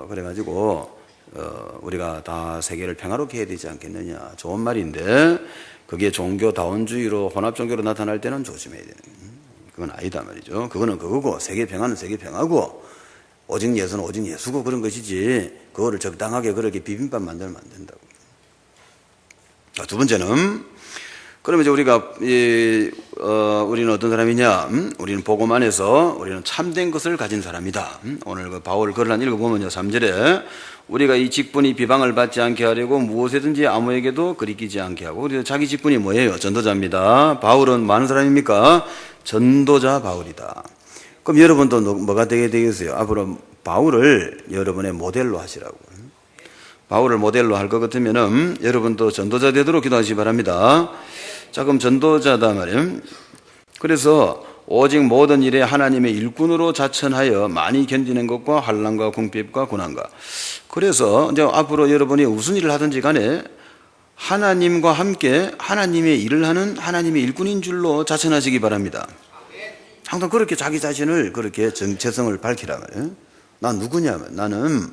그래가지고 우리가 다 세계를 평화롭게 해야 되지 않겠느냐. 좋은 말인데 그게 종교다원주의로 혼합종교로 나타날 때는 조심해야 되는 그건 아니다 말이죠. 그거는 그거고 세계 평화는 세계 평화고 오직 예수는 오직 예수고 그런 것이지 그거를 적당하게 그렇게 비빔밥 만들면 안 된다고. 자, 두 번째는, 그러면 이제 우리는 어떤 사람이냐? 우리는 복음 안에서 우리는 참된 것을 가진 사람이다. 오늘 그 바울 글을 한 읽어보면요, 3절에 우리가 이 직분이 비방을 받지 않게 하려고 무엇이든지 아무에게도 그리끼지 않게 하고, 우리 자기 직분이 뭐예요? 전도자입니다. 바울은 많은 사람입니까? 전도자 바울이다. 그럼 여러분도 뭐가 되겠어요? 앞으로 바울을 여러분의 모델로 하시라고. 바울을 모델로 할 것 같으면은 여러분도 전도자 되도록 기도하시기 바랍니다. 자, 그럼 전도자다 말이에요. 그래서 오직 모든 일에 하나님의 일꾼으로 자천하여 많이 견디는 것과 환난과 궁핍과 고난과. 그래서 이제 앞으로 여러분이 무슨 일을 하든지 간에 하나님과 함께 하나님의 일을 하는 하나님의 일꾼인 줄로 자천하시기 바랍니다. 항상 그렇게 자기 자신을 그렇게 정체성을 밝히라 말이에요. 난 누구냐면 나는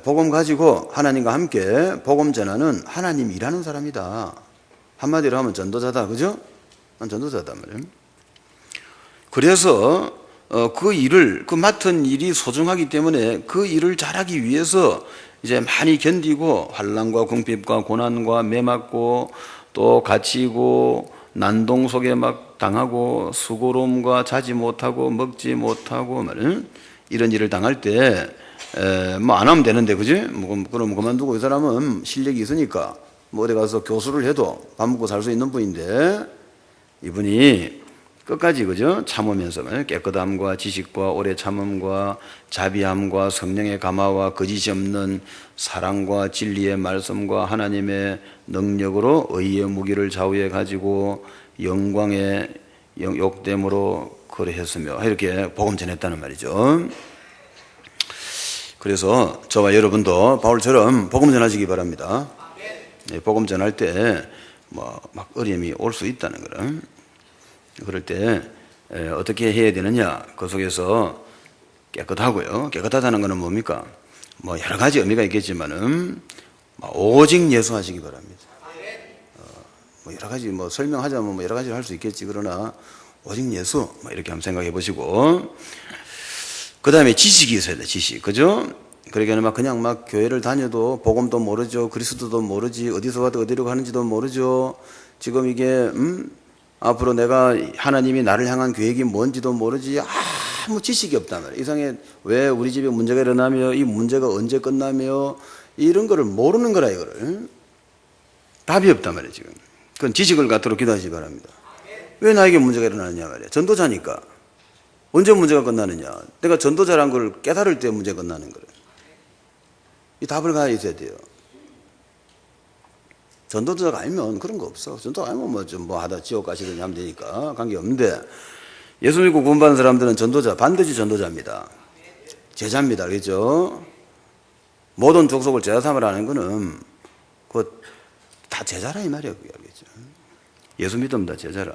복음 가지고 하나님과 함께 복음 전하는 하나님 일하는 사람이다. 한마디로 하면 전도자다. 그죠? 난 전도자다 말이에요. 그래서 그 맡은 일이 소중하기 때문에 그 일을 잘하기 위해서 이제 많이 견디고 환난과 궁핍과 고난과 매맞고 또 갇히고 난동 속에 막 당하고 수고로움과 자지 못하고 먹지 못하고 말이에요. 이런 일을 당할 때 뭐 안 하면 되는데, 그지? 그럼 그만두고 이 사람은 실력이 있으니까 뭐 어디 가서 교수를 해도 밥 먹고 살 수 있는 분인데, 이분이 끝까지, 그죠? 참으면서 깨끗함과 지식과 오래 참음과 자비함과 성령의 감화와 거짓이 없는 사랑과 진리의 말씀과 하나님의 능력으로 의의 무기를 좌우에 가지고 영광의 욕됨으로 그러했으며, 이렇게 복음 전했다는 말이죠. 그래서 저와 여러분도 바울처럼 복음 전하시기 바랍니다. 복음 전할 때 뭐 막 어려움이 올 수 있다는 거는, 그럴 때 어떻게 해야 되느냐? 그 속에서 깨끗하고요. 깨끗하다는 것은 뭡니까? 뭐 여러 가지 의미가 있겠지만은 오직 예수하시기 바랍니다. 뭐 여러 가지 뭐 설명하자면 뭐 여러 가지를 할 수 있겠지. 그러나 오직 예수, 뭐 이렇게 한번 생각해 보시고, 그 다음에 지식이 있어야 돼. 지식, 그죠? 그러니까 막 그냥 막 교회를 다녀도 복음도 모르죠. 그리스도도 모르지. 어디서 와도 어디로 가는지도 모르죠. 지금 이게 앞으로 내가 하나님이 나를 향한 계획이 뭔지도 모르지. 아무 지식이 없단 말이에요. 이상해. 왜 우리 집에 문제가 일어나며 이 문제가 언제 끝나며 이런 거를 모르는 거라, 이거를. 답이 없단 말이에요, 지금. 그건 지식을 갖도록 기도하시기 바랍니다. 왜 나에게 문제가 일어나느냐 말이에요. 전도자니까. 언제 문제가 끝나느냐. 내가 전도자란 걸 깨달을 때 문제가 끝나는 거예요. 이 답을 가야 있어야 돼요. 전도자가 아니면 그런 거 없어. 전도자가 아니면 뭐 좀 뭐 하다 지옥 가시든지 하면 되니까 관계없는데, 예수 믿고 구원받은 사람들은 전도자, 반드시 전도자입니다. 제자입니다. 알겠죠? 모든 족속을 제자 삼으라는 거는 그거 다 제자라 이 말이에요. 그게 알겠죠? 예수 믿으면 다 제자라.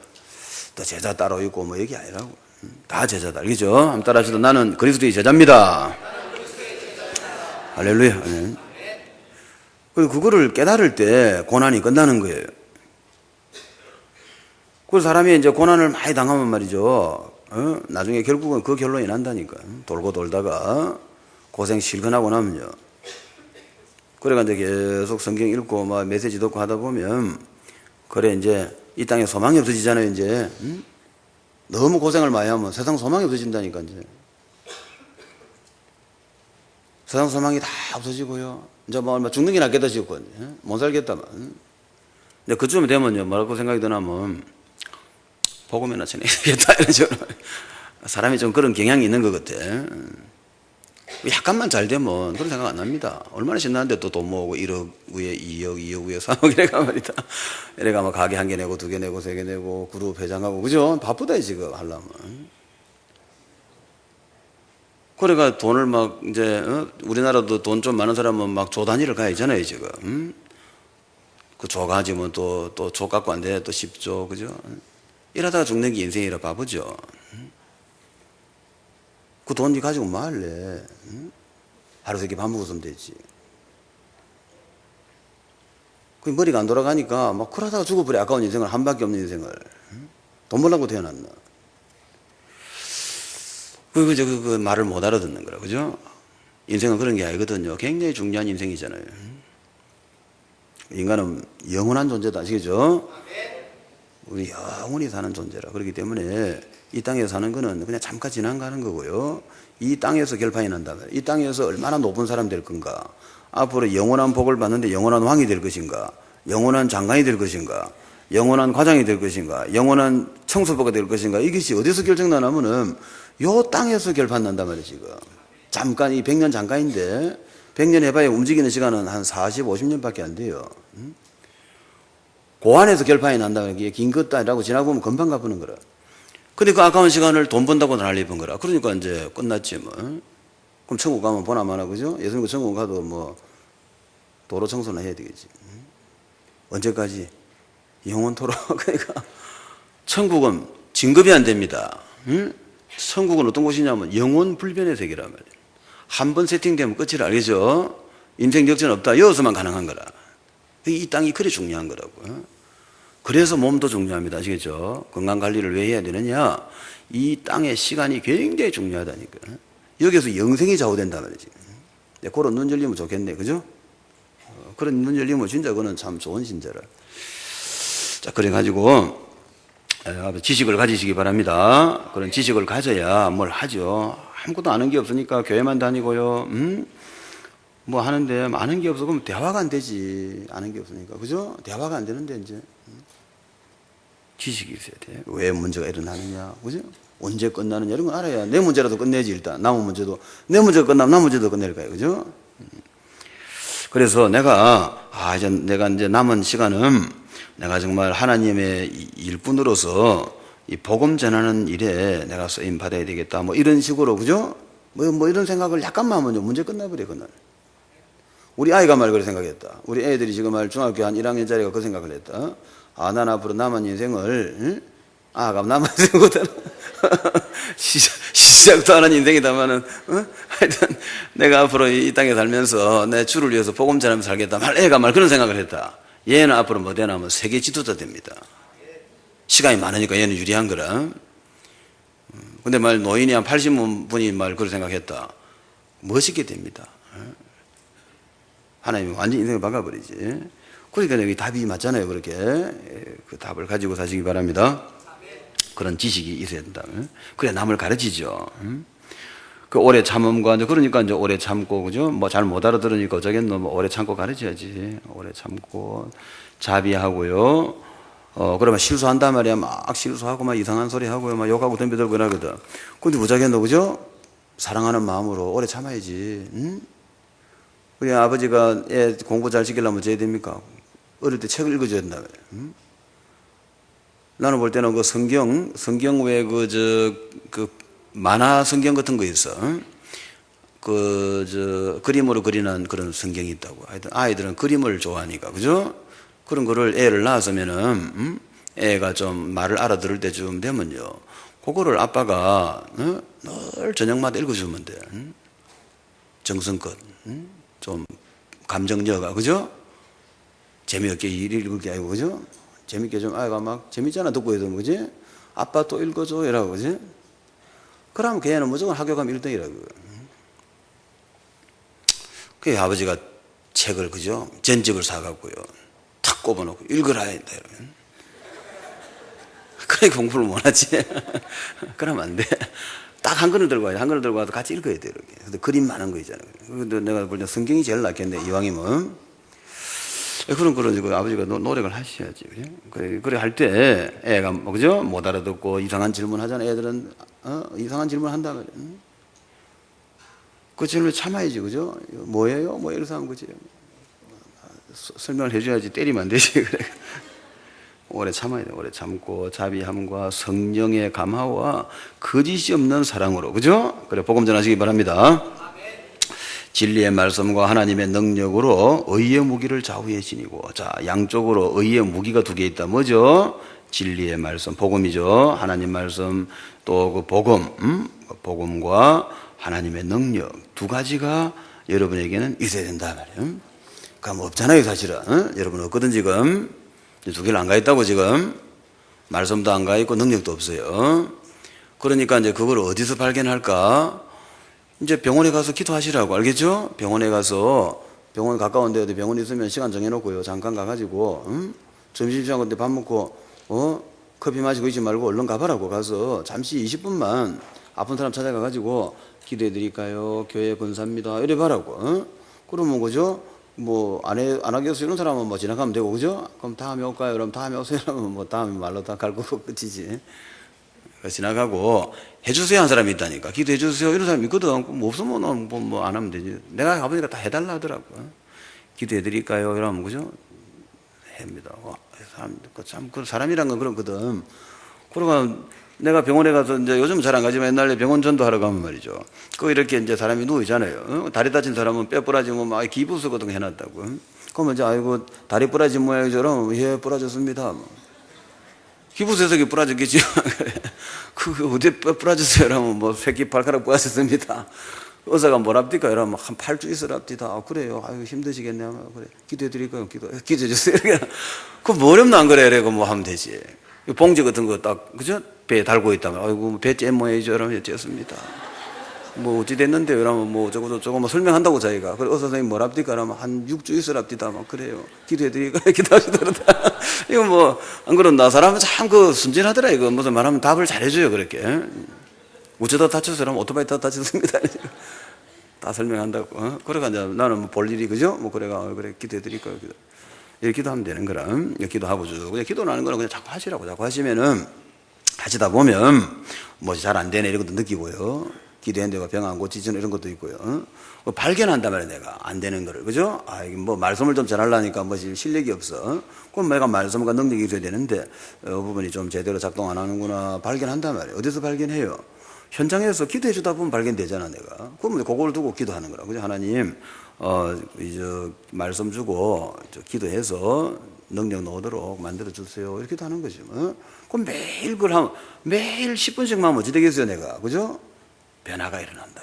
또 제자 따로 있고 뭐 얘기 아니라고. 다 제자다. 알겠죠? 한번 따라 하시죠. 나는 그리스도의 제자입니다. 할렐루야. 네. 그리고 그거를 깨달을 때 고난이 끝나는 거예요. 그래서 사람이 이제 고난을 많이 당하면 말이죠. 나중에 결국은 그 결론이 난다니까. 돌고 돌다가 고생 실컷 하고 나면요. 그래가 이제 계속 성경 읽고 막 메시지 듣고 하다 보면, 그래 이제 이 땅에 소망이 없어지잖아요. 이제 너무 고생을 많이 하면 세상 소망이 없어진다니까. 이제 세상 소망이 다 없어지고요. 이제 뭐 얼마 죽는 게 낫겠다 싶고 못 살겠다만. 근데 그쯤 되면요, 뭐라고 생각이 드냐면 복음이나 전해야겠다 이런 식으로. 사람이 좀 그런 경향이 있는 것 같아. 약간만 잘 되면 그런 생각 안 납니다. 얼마나 신나는데 또 돈 모으고 1억 위에 2억, 2억 위에 3억 이래가 말이다. 이래가 뭐 가게 1개 내고 2개 내고 3개 내고 그룹 회장하고, 그죠? 바쁘다 지금 하려면. 그래가 돈을 막 이제 우리나라도 돈 좀 많은 사람은 막 조 단위를 가야 하잖아요 지금. 그 조 가지면 또 조 갖고 안 돼. 또 10조, 그죠? 이러다가 죽는 게 인생이라 바보죠. 그 돈 가지고 뭐 할래? 하루 세끼 밥 먹었으면 되지. 그 머리가 안 돌아가니까 막 그러다가 죽어버려. 아까운 인생을, 한 밖에 없는 인생을. 돈 벌려고 태어났나. 그 말을 못 알아듣는 거라, 그죠? 인생은 그런 게 아니거든요. 굉장히 중요한 인생이잖아요. 인간은 영원한 존재다. 아시겠죠? 우리 영원히 사는 존재라. 그렇기 때문에 이 땅에 사는 거는 그냥 잠깐 지나가는 거고요. 이 땅에서 결판이 난다면 이 땅에서 얼마나 높은 사람 될 건가, 앞으로 영원한 복을 받는데 영원한 왕이 될 것인가, 영원한 장관이 될 것인가, 영원한 과장이 될 것인가, 영원한 청소부가 될 것인가, 이것이 어디서 결정나냐면은 요 땅에서 결판 난단 말이에요. 지금 잠깐 이 100년 잠깐인데 100년 해봐야 움직이는 시간은 한 40, 50년밖에 안 돼요. 그 안에서 결판이 난다면 이게 긴 것도 아니라고 지나보면 금방 갚는 거라. 근데 그 아까운 시간을 돈 번다고 난리본 거라. 그러니까 이제 끝났지 뭐. 그럼 천국 가면 보나 마나, 그죠? 예수님과 천국 가도 뭐 도로 청소나 해야 되겠지. 언제까지? 영원토록. 그러니까 천국은 진급이 안 됩니다. 천국은 어떤 곳이냐면 영원 불변의 세계란 말이에요. 한 번 세팅되면 끝이라. 알겠죠? 인생 역전 없다. 여기서만 가능한 거라. 이 땅이 그래 중요한 거라고. 그래서 몸도 중요합니다. 아시겠죠? 건강관리를 왜 해야 되느냐? 이 땅의 시간이 굉장히 중요하다니까. 여기서 영생이 좌우된단 말이지. 그런 눈 열리면 좋겠네. 그죠? 그런 눈 열리면 진짜 그거는 참 좋은 신자라. 자, 그래가지고 지식을 가지시기 바랍니다. 그런 지식을 가져야 뭘 하죠. 아무것도 아는 게 없으니까 교회만 다니고요. 뭐 하는데 아는 게 없어. 그럼 대화가 안 되지. 아는 게 없으니까. 그죠? 대화가 안 되는데 이제. 지식이 있어야 돼. 왜 문제가 일어나느냐. 그죠? 언제 끝나느냐. 이런 거 알아야 내 문제라도 끝내지 일단. 남은 문제도. 내 문제가 끝나면 남 문제도 끝낼 거예요. 그죠? 그래서 내가 이제 남은 시간은 내가 정말 하나님의 일꾼으로서 이 복음 전하는 일에 내가 쓰임 받아야 되겠다. 뭐 이런 식으로. 그죠? 뭐 이런 생각을 약간만 하면 문제 끝나버려, 그날. 우리 아이가 말 그렇게 생각했다. 우리 애들이 지금 말 중학교 한 1학년짜리가 그 생각을 했다. 난 앞으로 남은 인생을, 그럼 남은 인생보다는 시작도 안 한 인생이다마는, 하여튼 내가 앞으로 이 땅에 살면서 내 주를 위해서 복음 전하면서 살겠다. 애가 말 그런 생각을 했다. 얘는 앞으로 뭐 되냐면 세계 지도자 됩니다. 시간이 많으니까 얘는 유리한 거라. 근데 노인이 한 80분이 그런 생각했다. 멋있게 됩니다. 하나님이 완전히 인생을 바꿔버리지. 그러니까 여기 답이 맞잖아요. 그렇게 그 답을 가지고 사시기 바랍니다. 그런 지식이 있어야 된다. 그래 남을 가르치죠. 그 오래 참음과 그러니까 이제 오래 참고, 그죠? 뭐 잘 못 알아들으니까 어쩌겠노. 뭐 오래 참고 가르쳐야지. 오래 참고 자비하고요. 그러면 실수한단 말이야. 막 실수하고 막 이상한 소리 하고요. 막 욕하고 덤벼들고 이러거든. 근데 무작위노, 그죠? 사랑하는 마음으로 오래 참아야지. 우리 아버지가 애 공부 잘 시키려면 어째야 됩니까? 어릴 때 책을 읽어줘야 된다. 나는 볼 때는 그 성경 외에 그 만화 성경 같은 거 있어. 그림으로 그리는 그런 성경이 있다고. 하여튼 아이들은 그림을 좋아하니까. 그죠? 그런 거를 애를 낳았으면은, 애가 좀 말을 알아들을 때쯤 되면요. 그거를 아빠가, 늘 저녁마다 읽어주면 돼. 정성껏. 좀 감정여가. 그죠? 재미없게 읽을 게 아니고. 그죠? 재밌게 좀 아이가 막 재밌잖아 듣고 있으면. 그지? 아빠 또 읽어줘 이라고. 그지? 그러면 걔는 무조건 학교 가면 1등이라고. 그 아버지가 책을, 그죠? 전집을 사갖고요 탁 꼽아놓고 읽으라 했다. 그래 공부를 못하지. 그러면 안 돼. 딱 한 권을 들고 와야 돼. 한 권을 들고 와도 같이 읽어야 돼. 이렇게. 근데 그림 많은 거 있잖아요. 근데 내가 볼 때 성경이 제일 낫겠네, 이왕이면. 그런 아버지가 노력을 하셔야지. 그래 할 때 애가, 그죠? 못 알아듣고 이상한 질문 하잖아. 애들은, 이상한 질문 한다 말이야. 그 질문 참아야지. 그죠? 뭐예요? 뭐 이래서 하면 그지. 설명을 해줘야지. 때리면 안 되지. 그래. 오래 참아야 돼. 오래 참고 자비함과 성령의 감화와 거짓이 없는 사랑으로. 그죠? 그래 복음 전하시기 바랍니다. 진리의 말씀과 하나님의 능력으로 의의 무기를 좌우에 지니고. 자, 양쪽으로 의의 무기가 2개 있다. 뭐죠? 진리의 말씀, 복음이죠. 하나님 말씀, 또 그 복음, 복음과 하나님의 능력 2가지가 여러분에게는 있어야 된다 말이에요. 그럼 없잖아요, 사실은. 여러분 없거든 지금. 2개를 안 가 있다고 지금. 말씀도 안 가 있고 능력도 없어요. 그러니까 이제 그걸 어디서 발견할까? 이제 병원에 가서 기도하시라고. 알겠죠? 병원에 가서 병원 가까운데 어디 병원 있으면 시간 정해놓고요. 잠깐 가가지고, 점심시간 그때 밥 먹고, 커피 마시고 있지 말고 얼른 가봐라고 가서 잠시 20분만 아픈 사람 찾아가가지고 기도해 드릴까요? 교회 권사입니다. 이래 봐라고. 그러면 그죠? 뭐, 안 하겠어. 이런 사람은 뭐 지나가면 되고, 그죠? 그럼 다음에 올까요? 그럼 다음에 오세요. 그러면 뭐 다음에 말로 다 갈고 끝이지. 지나가고 해주세요 한 사람이 있다니까. 기도해 주세요 이런 사람이 있거든. 뭐 없으면 뭐 안 하면 되지. 내가 가보니까 다 해달라 하더라고. 기도해 드릴까요? 이러면 그죠? 합니다. 그 사람이란 건 그렇거든. 그러고 내가 병원에 가서 이제 요즘 잘 안 가지만 옛날에 병원 전도하러 가면 말이죠. 그 이렇게 이제 사람이 누워 있잖아요. 다리 다친 사람은 뼈 부러지면 막 기부스 같은 거 해놨다고. 그러면 이제 아이고 다리 부러진 모양이처럼 예 부러졌습니다. 기부세석이 부러졌겠지. 그 어디 부러졌어요? 이러면 뭐 새끼 발가락 부러졌습니다. 의사가 뭐랍니까? 이러면 한 8주 있으랍디다. 그래요. 아유 힘드시겠네. 그래. 기도해 드릴까요? 기도해 주세요. 그 뭐 어렵나 안 그래? 이러고 뭐 하면 되지. 봉지 같은 거 딱 그죠? 배에 달고 있다면 아이고 배 째 모양이죠. 이러면 쨌습니다. 뭐 어찌 됐는데 이러면 뭐 저거 뭐 설명한다고 자기가. 그래 의사 선생님 뭐랍니까? 이러면 한 6주 있으랍디다. 막 그래요. 기도해 드릴까요? 기도하시더라다. 이거 뭐 안 그런다. 사람은 참 그 순진하더라. 이거 무슨 말하면 답을 잘해줘요. 그렇게. 어쩌다 다쳐서 이러면 오토바이 다 다쳤습니다. 다 설명한다고. 그래가 이제 나는 뭐 볼 일이 그죠? 뭐 그래가 그래 기도해 드릴까요? 이렇게 기도하면 되는 거라. 기도하고 쭉. 그냥 기도하는 거는 그냥 자꾸 하시라고. 자꾸 하시면은 하시다 보면 뭐 잘 안 되네 이런 것도 느끼고요. 기도했는데 병 안 고치지는 이런 것도 있고요. 발견한단 말이야 내가 안 되는 거를 그죠? 아 이게 뭐 말씀을 좀 전하려니까 뭐 실력이 없어. 그럼 내가 말씀과 능력이 있어야 되는데 부분이 좀 제대로 작동 안 하는구나 발견한단 말이야. 어디서 발견해요? 현장에서 기도해 주다 보면 발견되잖아 내가. 그러면 그걸 두고 기도하는 거라. 그죠? 하나님 이제 말씀 주고 기도해서 능력 넣도록 만들어 주세요. 이렇게도 하는 거지. 그럼 매일 그걸 하면 매일 10분씩만 하면 어찌 되겠어요 내가. 그죠? 변화가 일어난다.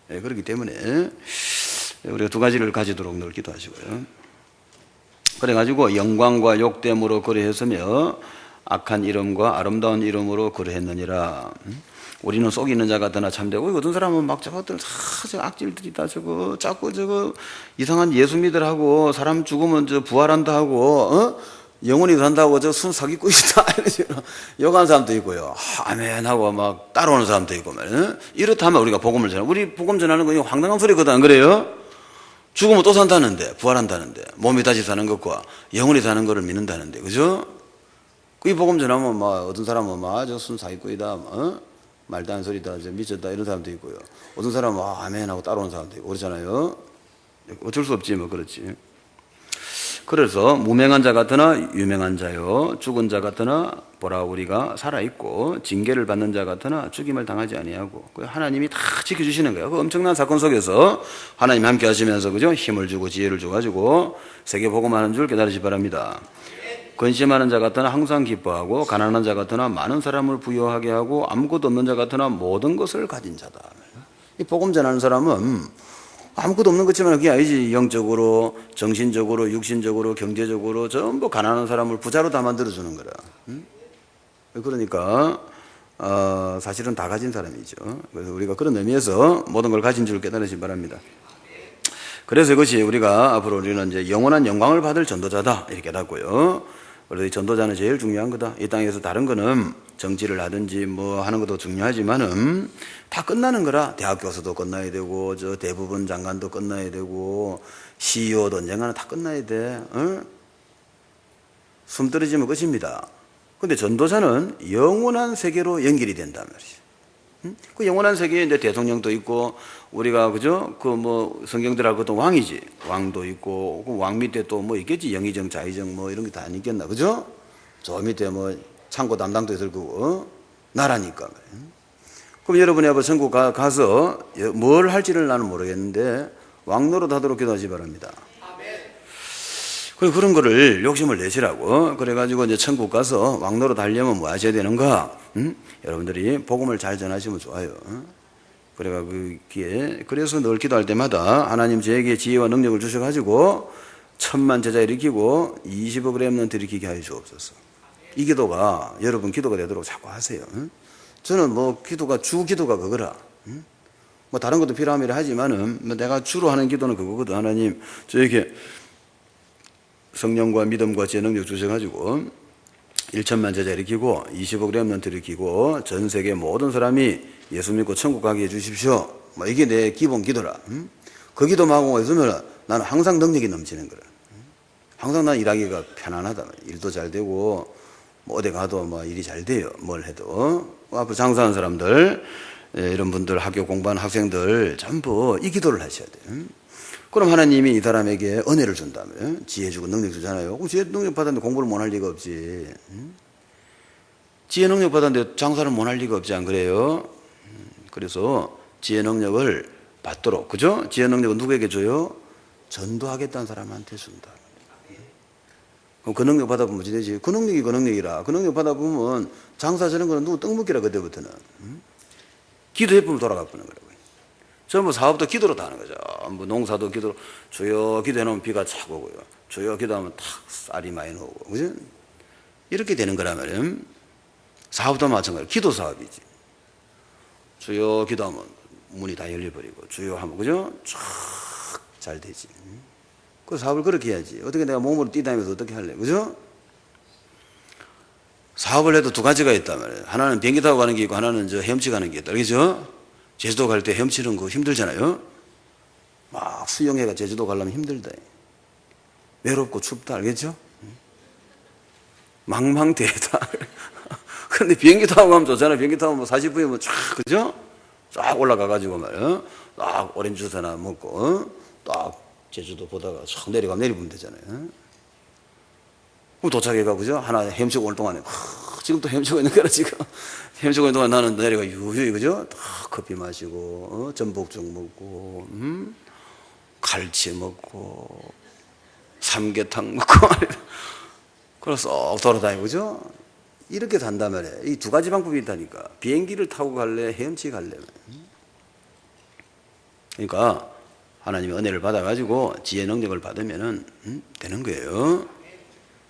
네, 그렇기 때문에 우리가 두 가지를 가지도록 늘 기도하시고요. 그래가지고 영광과 욕됨으로 그러했으며 악한 이름과 아름다운 이름으로 그러했느니라. 우리는 속이 있는 자 같으나 참되고 어떤 사람은 막 저것들 저 악질들이다 저거 자꾸 저거 이상한 예수 믿으라고 사람 죽으면 저 부활한다 하고 영원히 산다고 저 순 사기꾼이다 욕하는 사람도 있고요. 아멘 하고 막 따라오는 사람도 있고 말이야. 이렇다면 우리가 복음을 전하고 우리 복음 전하는 거 이거 황당한 소리거든 안 그래요? 죽으면 또 산다는데 부활한다는데 몸이 다시 사는 것과 영원히 사는 것을 믿는다는데 그죠? 이 복음 전하면 막 어떤 사람은 막 저 순 사기꾼이다 말도 안 소리다 저 미쳤다 이런 사람도 있고요. 어떤 사람은 아멘 하고 따라오는 사람도 있고 그렇잖아요. 어쩔 수 없지 뭐 그렇지. 그래서 무명한 자 같으나 유명한 자요 죽은 자 같으나 보라 우리가 살아있고 징계를 받는 자 같으나 죽임을 당하지 아니하고 하나님이 다 지켜주시는 거예요. 그 엄청난 사건 속에서 하나님 함께 하시면서 그죠? 힘을 주고 지혜를 줘가지고 세계 복음하는 줄 깨달으시 바랍니다. 근심하는 자 같으나 항상 기뻐하고 가난한 자 같으나 많은 사람을 부유하게 하고 아무것도 없는 자 같으나 모든 것을 가진 자다. 이 복음 전하는 사람은 아무것도 없는 것지만 그게 아니지. 영적으로 정신적으로 육신적으로 경제적으로 전부 가난한 사람을 부자로 다 만들어주는 거라. 그러니까 사실은 다 가진 사람이죠. 그래서 우리가 그런 의미에서 모든 걸 가진 줄 깨달으시기 바랍니다. 그래서 이것이 우리가 앞으로 우리는 이제 영원한 영광을 받을 전도자다 이렇게 깨닫고요. 그래서 이 전도자는 제일 중요한 거다. 이 땅에서 다른 거는 정치를 하든지 뭐 하는 것도 중요하지만은 다 끝나는 거라. 대학 교수도 끝나야 되고 저 대부분 장관도 끝나야 되고 CEO도 언젠가는 다 끝나야 돼. 숨 떨어지면 끝입니다. 근데 전도자는 영원한 세계로 연결이 된단 말이죠. 그 영원한 세계에 이제 대통령도 있고 우리가 그죠? 그 뭐 성경들 하고 또 왕이지. 왕도 있고 그 왕 밑에 또 뭐 있겠지. 영의정, 자의정 뭐 이런 게 다 있겠나. 그죠? 저 밑에 뭐 창고 담당도 있을 거고 나라니까. 그럼 여러분이 아마 전국 가서 뭘 할지를 나는 모르겠는데 왕 노릇하도록 기도하시 바랍니다. 그런 거를 욕심을 내시라고. 그래가지고 이제 천국 가서 왕 노릇 하려면 뭐 하셔야 되는가? 여러분들이 복음을 잘 전하시면 좋아요. 그래가 그래서 늘 기도할 때마다 하나님 저에게 지혜와 능력을 주셔가지고 1000만 제자 일으키고 20억 렘넌트 일으키게 하여 주옵소서. 이 기도가 여러분 기도가 되도록 자꾸 하세요. 저는 뭐 기도가 주 기도가 그거라. 뭐 다른 것도 필요하면 하지만은 뭐 내가 주로 하는 기도는 그거거든. 하나님 저에게 성령과 믿음과 지혜 능력 주셔가지고 1천만 제자 일으키고 20억 렘넌트 일으키고 전 세계 모든 사람이 예수 믿고 천국 가게 해주십시오. 뭐 이게 내 기본 기도라. 그 기도만 하고 있으면 나는 항상 능력이 넘치는 거라. 항상 난 일하기가 편안하다. 일도 잘 되고 뭐 어디 가도 뭐 일이 잘 돼요. 뭘 해도. 앞으로 장사하는 사람들, 이런 분들, 학교 공부하는 학생들 전부 이 기도를 하셔야 돼요. 그럼 하나님이 이 사람에게 은혜를 준다면 지혜 주고 능력 주잖아요. 그럼 지혜 능력 받았는데 공부를 못 할 리가 없지. 지혜 능력 받았는데 장사를 못 할 리가 없지, 안 그래요? 그래서 지혜 능력을 받도록, 그죠? 지혜 능력은 누구에게 줘요? 전도하겠다는 사람한테 준다. 그럼 그 능력 받아보면 어찌 되지? 그 능력이 그 능력이라. 그 능력 받아보면 장사 저런 거는 누구 떡먹기라, 그때부터는. 기도해보면 돌아가 보는 거라고. 전부 사업도 기도로 다 하는 거죠. 뭐 농사도 기도로, 주여 기도해놓으면 비가 착 오고요. 주여 기도하면 탁 쌀이 많이 나오고, 그죠? 이렇게 되는 거라면 사업도 마찬가지로 기도 사업이지. 주여 기도하면 문이 다 열려버리고, 주여 하면, 그죠? 쫙 잘 되지. 그 사업을 그렇게 해야지. 어떻게 내가 몸으로 뛰다니면서 어떻게 할래? 그죠? 사업을 해도 두 가지가 있단 말이에요. 하나는 비행기 타고 가는 게 있고, 하나는 저 헤엄치 가는 게 있다. 그죠? 제주도 갈 때 헤엄치는 거 힘들잖아요. 막 수영해가 제주도 가려면 힘들다. 외롭고 춥다. 알겠죠? 망망대해다. 근데 비행기 타고 가면 좋잖아요. 비행기 타고 뭐 40분이면 쫙, 그죠? 쫙 올라가가지고 말이에요. 딱 오렌지 주스 하나 먹고, 딱 제주도 보다가 쫙 내려가면 내려보면 되잖아요. 그럼 도착해가, 그죠? 하나 헤엄치고 올 동안에, 지금 또 헤엄치고 있는 거라, 지금. 헤엄치고 있는 동안 나는 내려가 유유히, 그죠? 딱 커피 마시고, 전복죽 먹고, 갈치 먹고, 삼계탕 먹고, 그래서 쏙 돌아다니고, 그죠? 이렇게 산단 말이에요. 이 두 가지 방법이 있다니까. 비행기를 타고 갈래, 헤엄치 갈래. 그러니까, 하나님의 은혜를 받아가지고 지혜 능력을 받으면은 되는 거예요.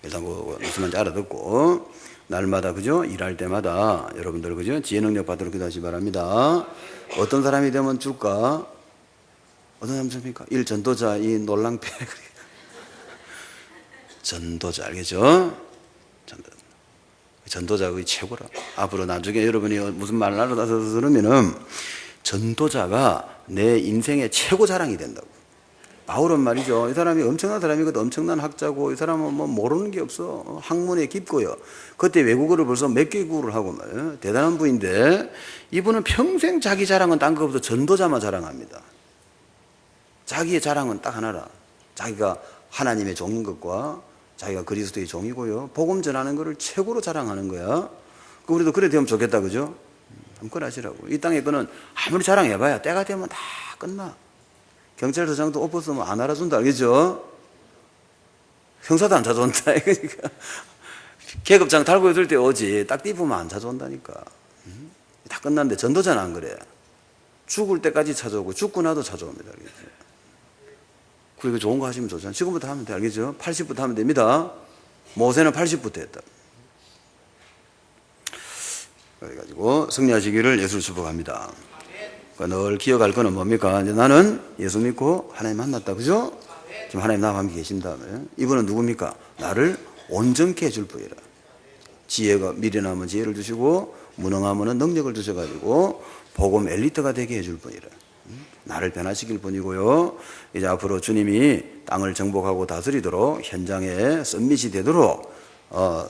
일단 무슨 말인지 알아듣고 날마다, 그죠? 일할 때마다 여러분들, 그죠? 지혜 능력 받도록 기도하시기 바랍니다. 어떤 사람이 되면 줄까? 어떤 사람이 줍니까? 일 전도자, 이 놀랑패. 전도자, 알겠죠? 전도자 의 최고라. 앞으로 나중에 여러분이 무슨 말을 알아서 들으면은 전도자가 내 인생의 최고 자랑이 된다고. 바울은 말이죠. 이 사람이 엄청난 사람이거든. 엄청난 학자고, 이 사람은 뭐 모르는 게 없어. 학문에 깊고요. 그때 외국어를 벌써 몇 개국어를 하고 말이에요. 대단한 분인데, 이분은 평생 자기 자랑은 딴 거 없어. 전도자만 자랑합니다. 자기의 자랑은 딱 하나라. 자기가 하나님의 종인 것과 자기가 그리스도의 종이고요. 복음 전하는 거를 최고로 자랑하는 거야. 우리도 그래 되면 좋겠다, 그죠? 한번 하시라고. 이 땅의 거는 아무리 자랑해봐야 때가 되면 다 끝나. 경찰서장도 옷 벗으면 안 알아준다, 알겠죠? 형사도 안 찾아온다. 그러니까 계급장 달고 있을 때 오지, 딱 띠부면 안 찾아온다니까. 다 끝났는데 전도자는 안 그래. 죽을 때까지 찾아오고 죽고 나도 찾아옵니다, 알겠죠? 그리고 좋은 거 하시면 좋잖아요. 지금부터 하면 돼, 알겠죠? 80부터 하면 됩니다. 모세는 80부터 했다. 그래가지고 승리하시기를 예수를 축복합니다. 그러니까 늘 기억할 거는 뭡니까? 이제 나는 예수 믿고 하나님 만났다, 그죠? 지금 하나님 나와 함께 계신 다음에 이분은 누굽니까? 나를 온전케 해줄 분이라. 지혜가 미련하면 지혜를 주시고 무능하면 능력을 주셔가지고 복음 엘리트가 되게 해줄 분이라. 나를 변화시킬 분이고요. 이제 앞으로 주님이 땅을 정복하고 다스리도록 현장에 썸밋이 되도록,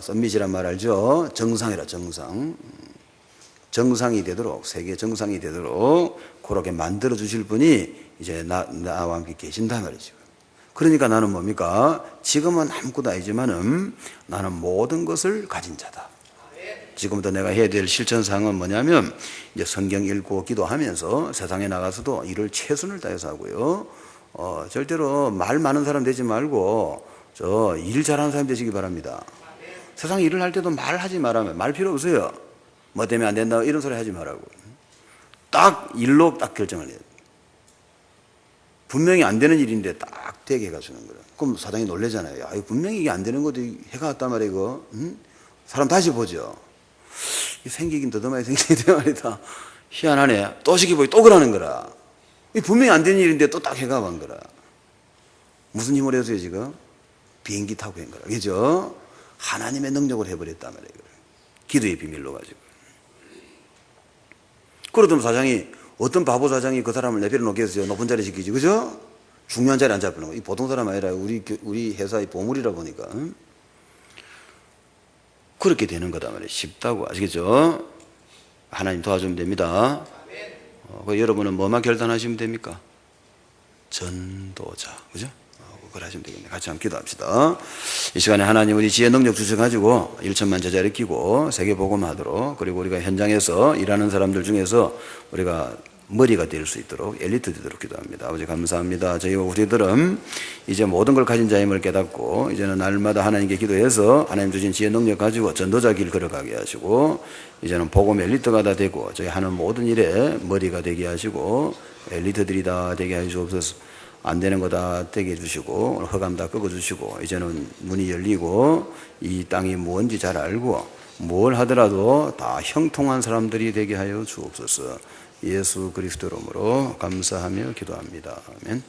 썸밋이란 말 알죠? 정상이라, 정상. 정상이 되도록, 세계 정상이 되도록 그렇게 만들어 주실 분이 이제 나와 함께 계신단 말이죠. 그러니까 나는 뭡니까? 지금은 아무것도 아니지만은 나는 모든 것을 가진 자다. 지금부터 내가 해야 될 실천사항은 뭐냐면, 이제 성경 읽고 기도하면서 세상에 나가서도 일을 최선을 다해서 하고요. 절대로 말 많은 사람 되지 말고 일 잘하는 사람 되시기 바랍니다. 세상 일을 할 때도 말하지 말라면 말 필요 없어요. 뭐 때문에 안 된다 이런 소리 하지 말라고. 딱 일로 딱 결정을 해야 돼. 분명히 안 되는 일인데 딱 되게 해가주는 거야. 그럼 사장이 놀래잖아요. 야, 분명히 이게 안 되는 것도 해가 왔단 말이야, 이거. 사람 다시 보죠. 생기긴 더듬어야 생기게 돼 말이다. 희한하네. 또 시켜보니 또 그러는 거라. 이 분명히 안 되는 일인데 또 딱 해가 간 거라. 무슨 힘을 해서요 지금? 비행기 타고 한 거라. 그죠? 하나님의 능력을 해버렸단 말이에요. 기도의 비밀로 가지고. 그러던 사장이, 어떤 바보 사장이 그 사람을 내버려 놓겠어요. 높은 자리 시키지. 그죠? 중요한 자리 안 잡히는 거. 이 보통 사람 아니라 우리 회사의 보물이라 보니까. 응? 그렇게 되는 거다 말이에요. 쉽다고. 아시겠죠? 하나님 도와주면 됩니다. 여러분은 뭐만 결단하시면 됩니까? 전도자. 그죠? 그걸 하시면 되겠네. 같이 한번 기도합시다. 이 시간에 하나님 우리 지혜 능력 주셔가지고 1천만 제자 일으키고 세계복음하도록, 그리고 우리가 현장에서 일하는 사람들 중에서 우리가 머리가 될 수 있도록, 엘리트 되도록 기도합니다. 아버지 감사합니다. 저희와 우리들은 이제 모든 걸 가진 자임을 깨닫고 이제는 날마다 하나님께 기도해서 하나님 주신 지혜 능력 가지고 전도자 길 걸어가게 하시고, 이제는 복음 엘리트가 다 되고 저희 하는 모든 일에 머리가 되게 하시고 엘리트들이 다 되게 하시옵소서. 안 되는 거 다 되게 해주시고 허감 다 꺾어주시고, 이제는 문이 열리고 이 땅이 뭔지 잘 알고 뭘 하더라도 다 형통한 사람들이 되게 하여 주옵소서. 예수 그리스도 이름으로 감사하며 기도합니다. 아멘.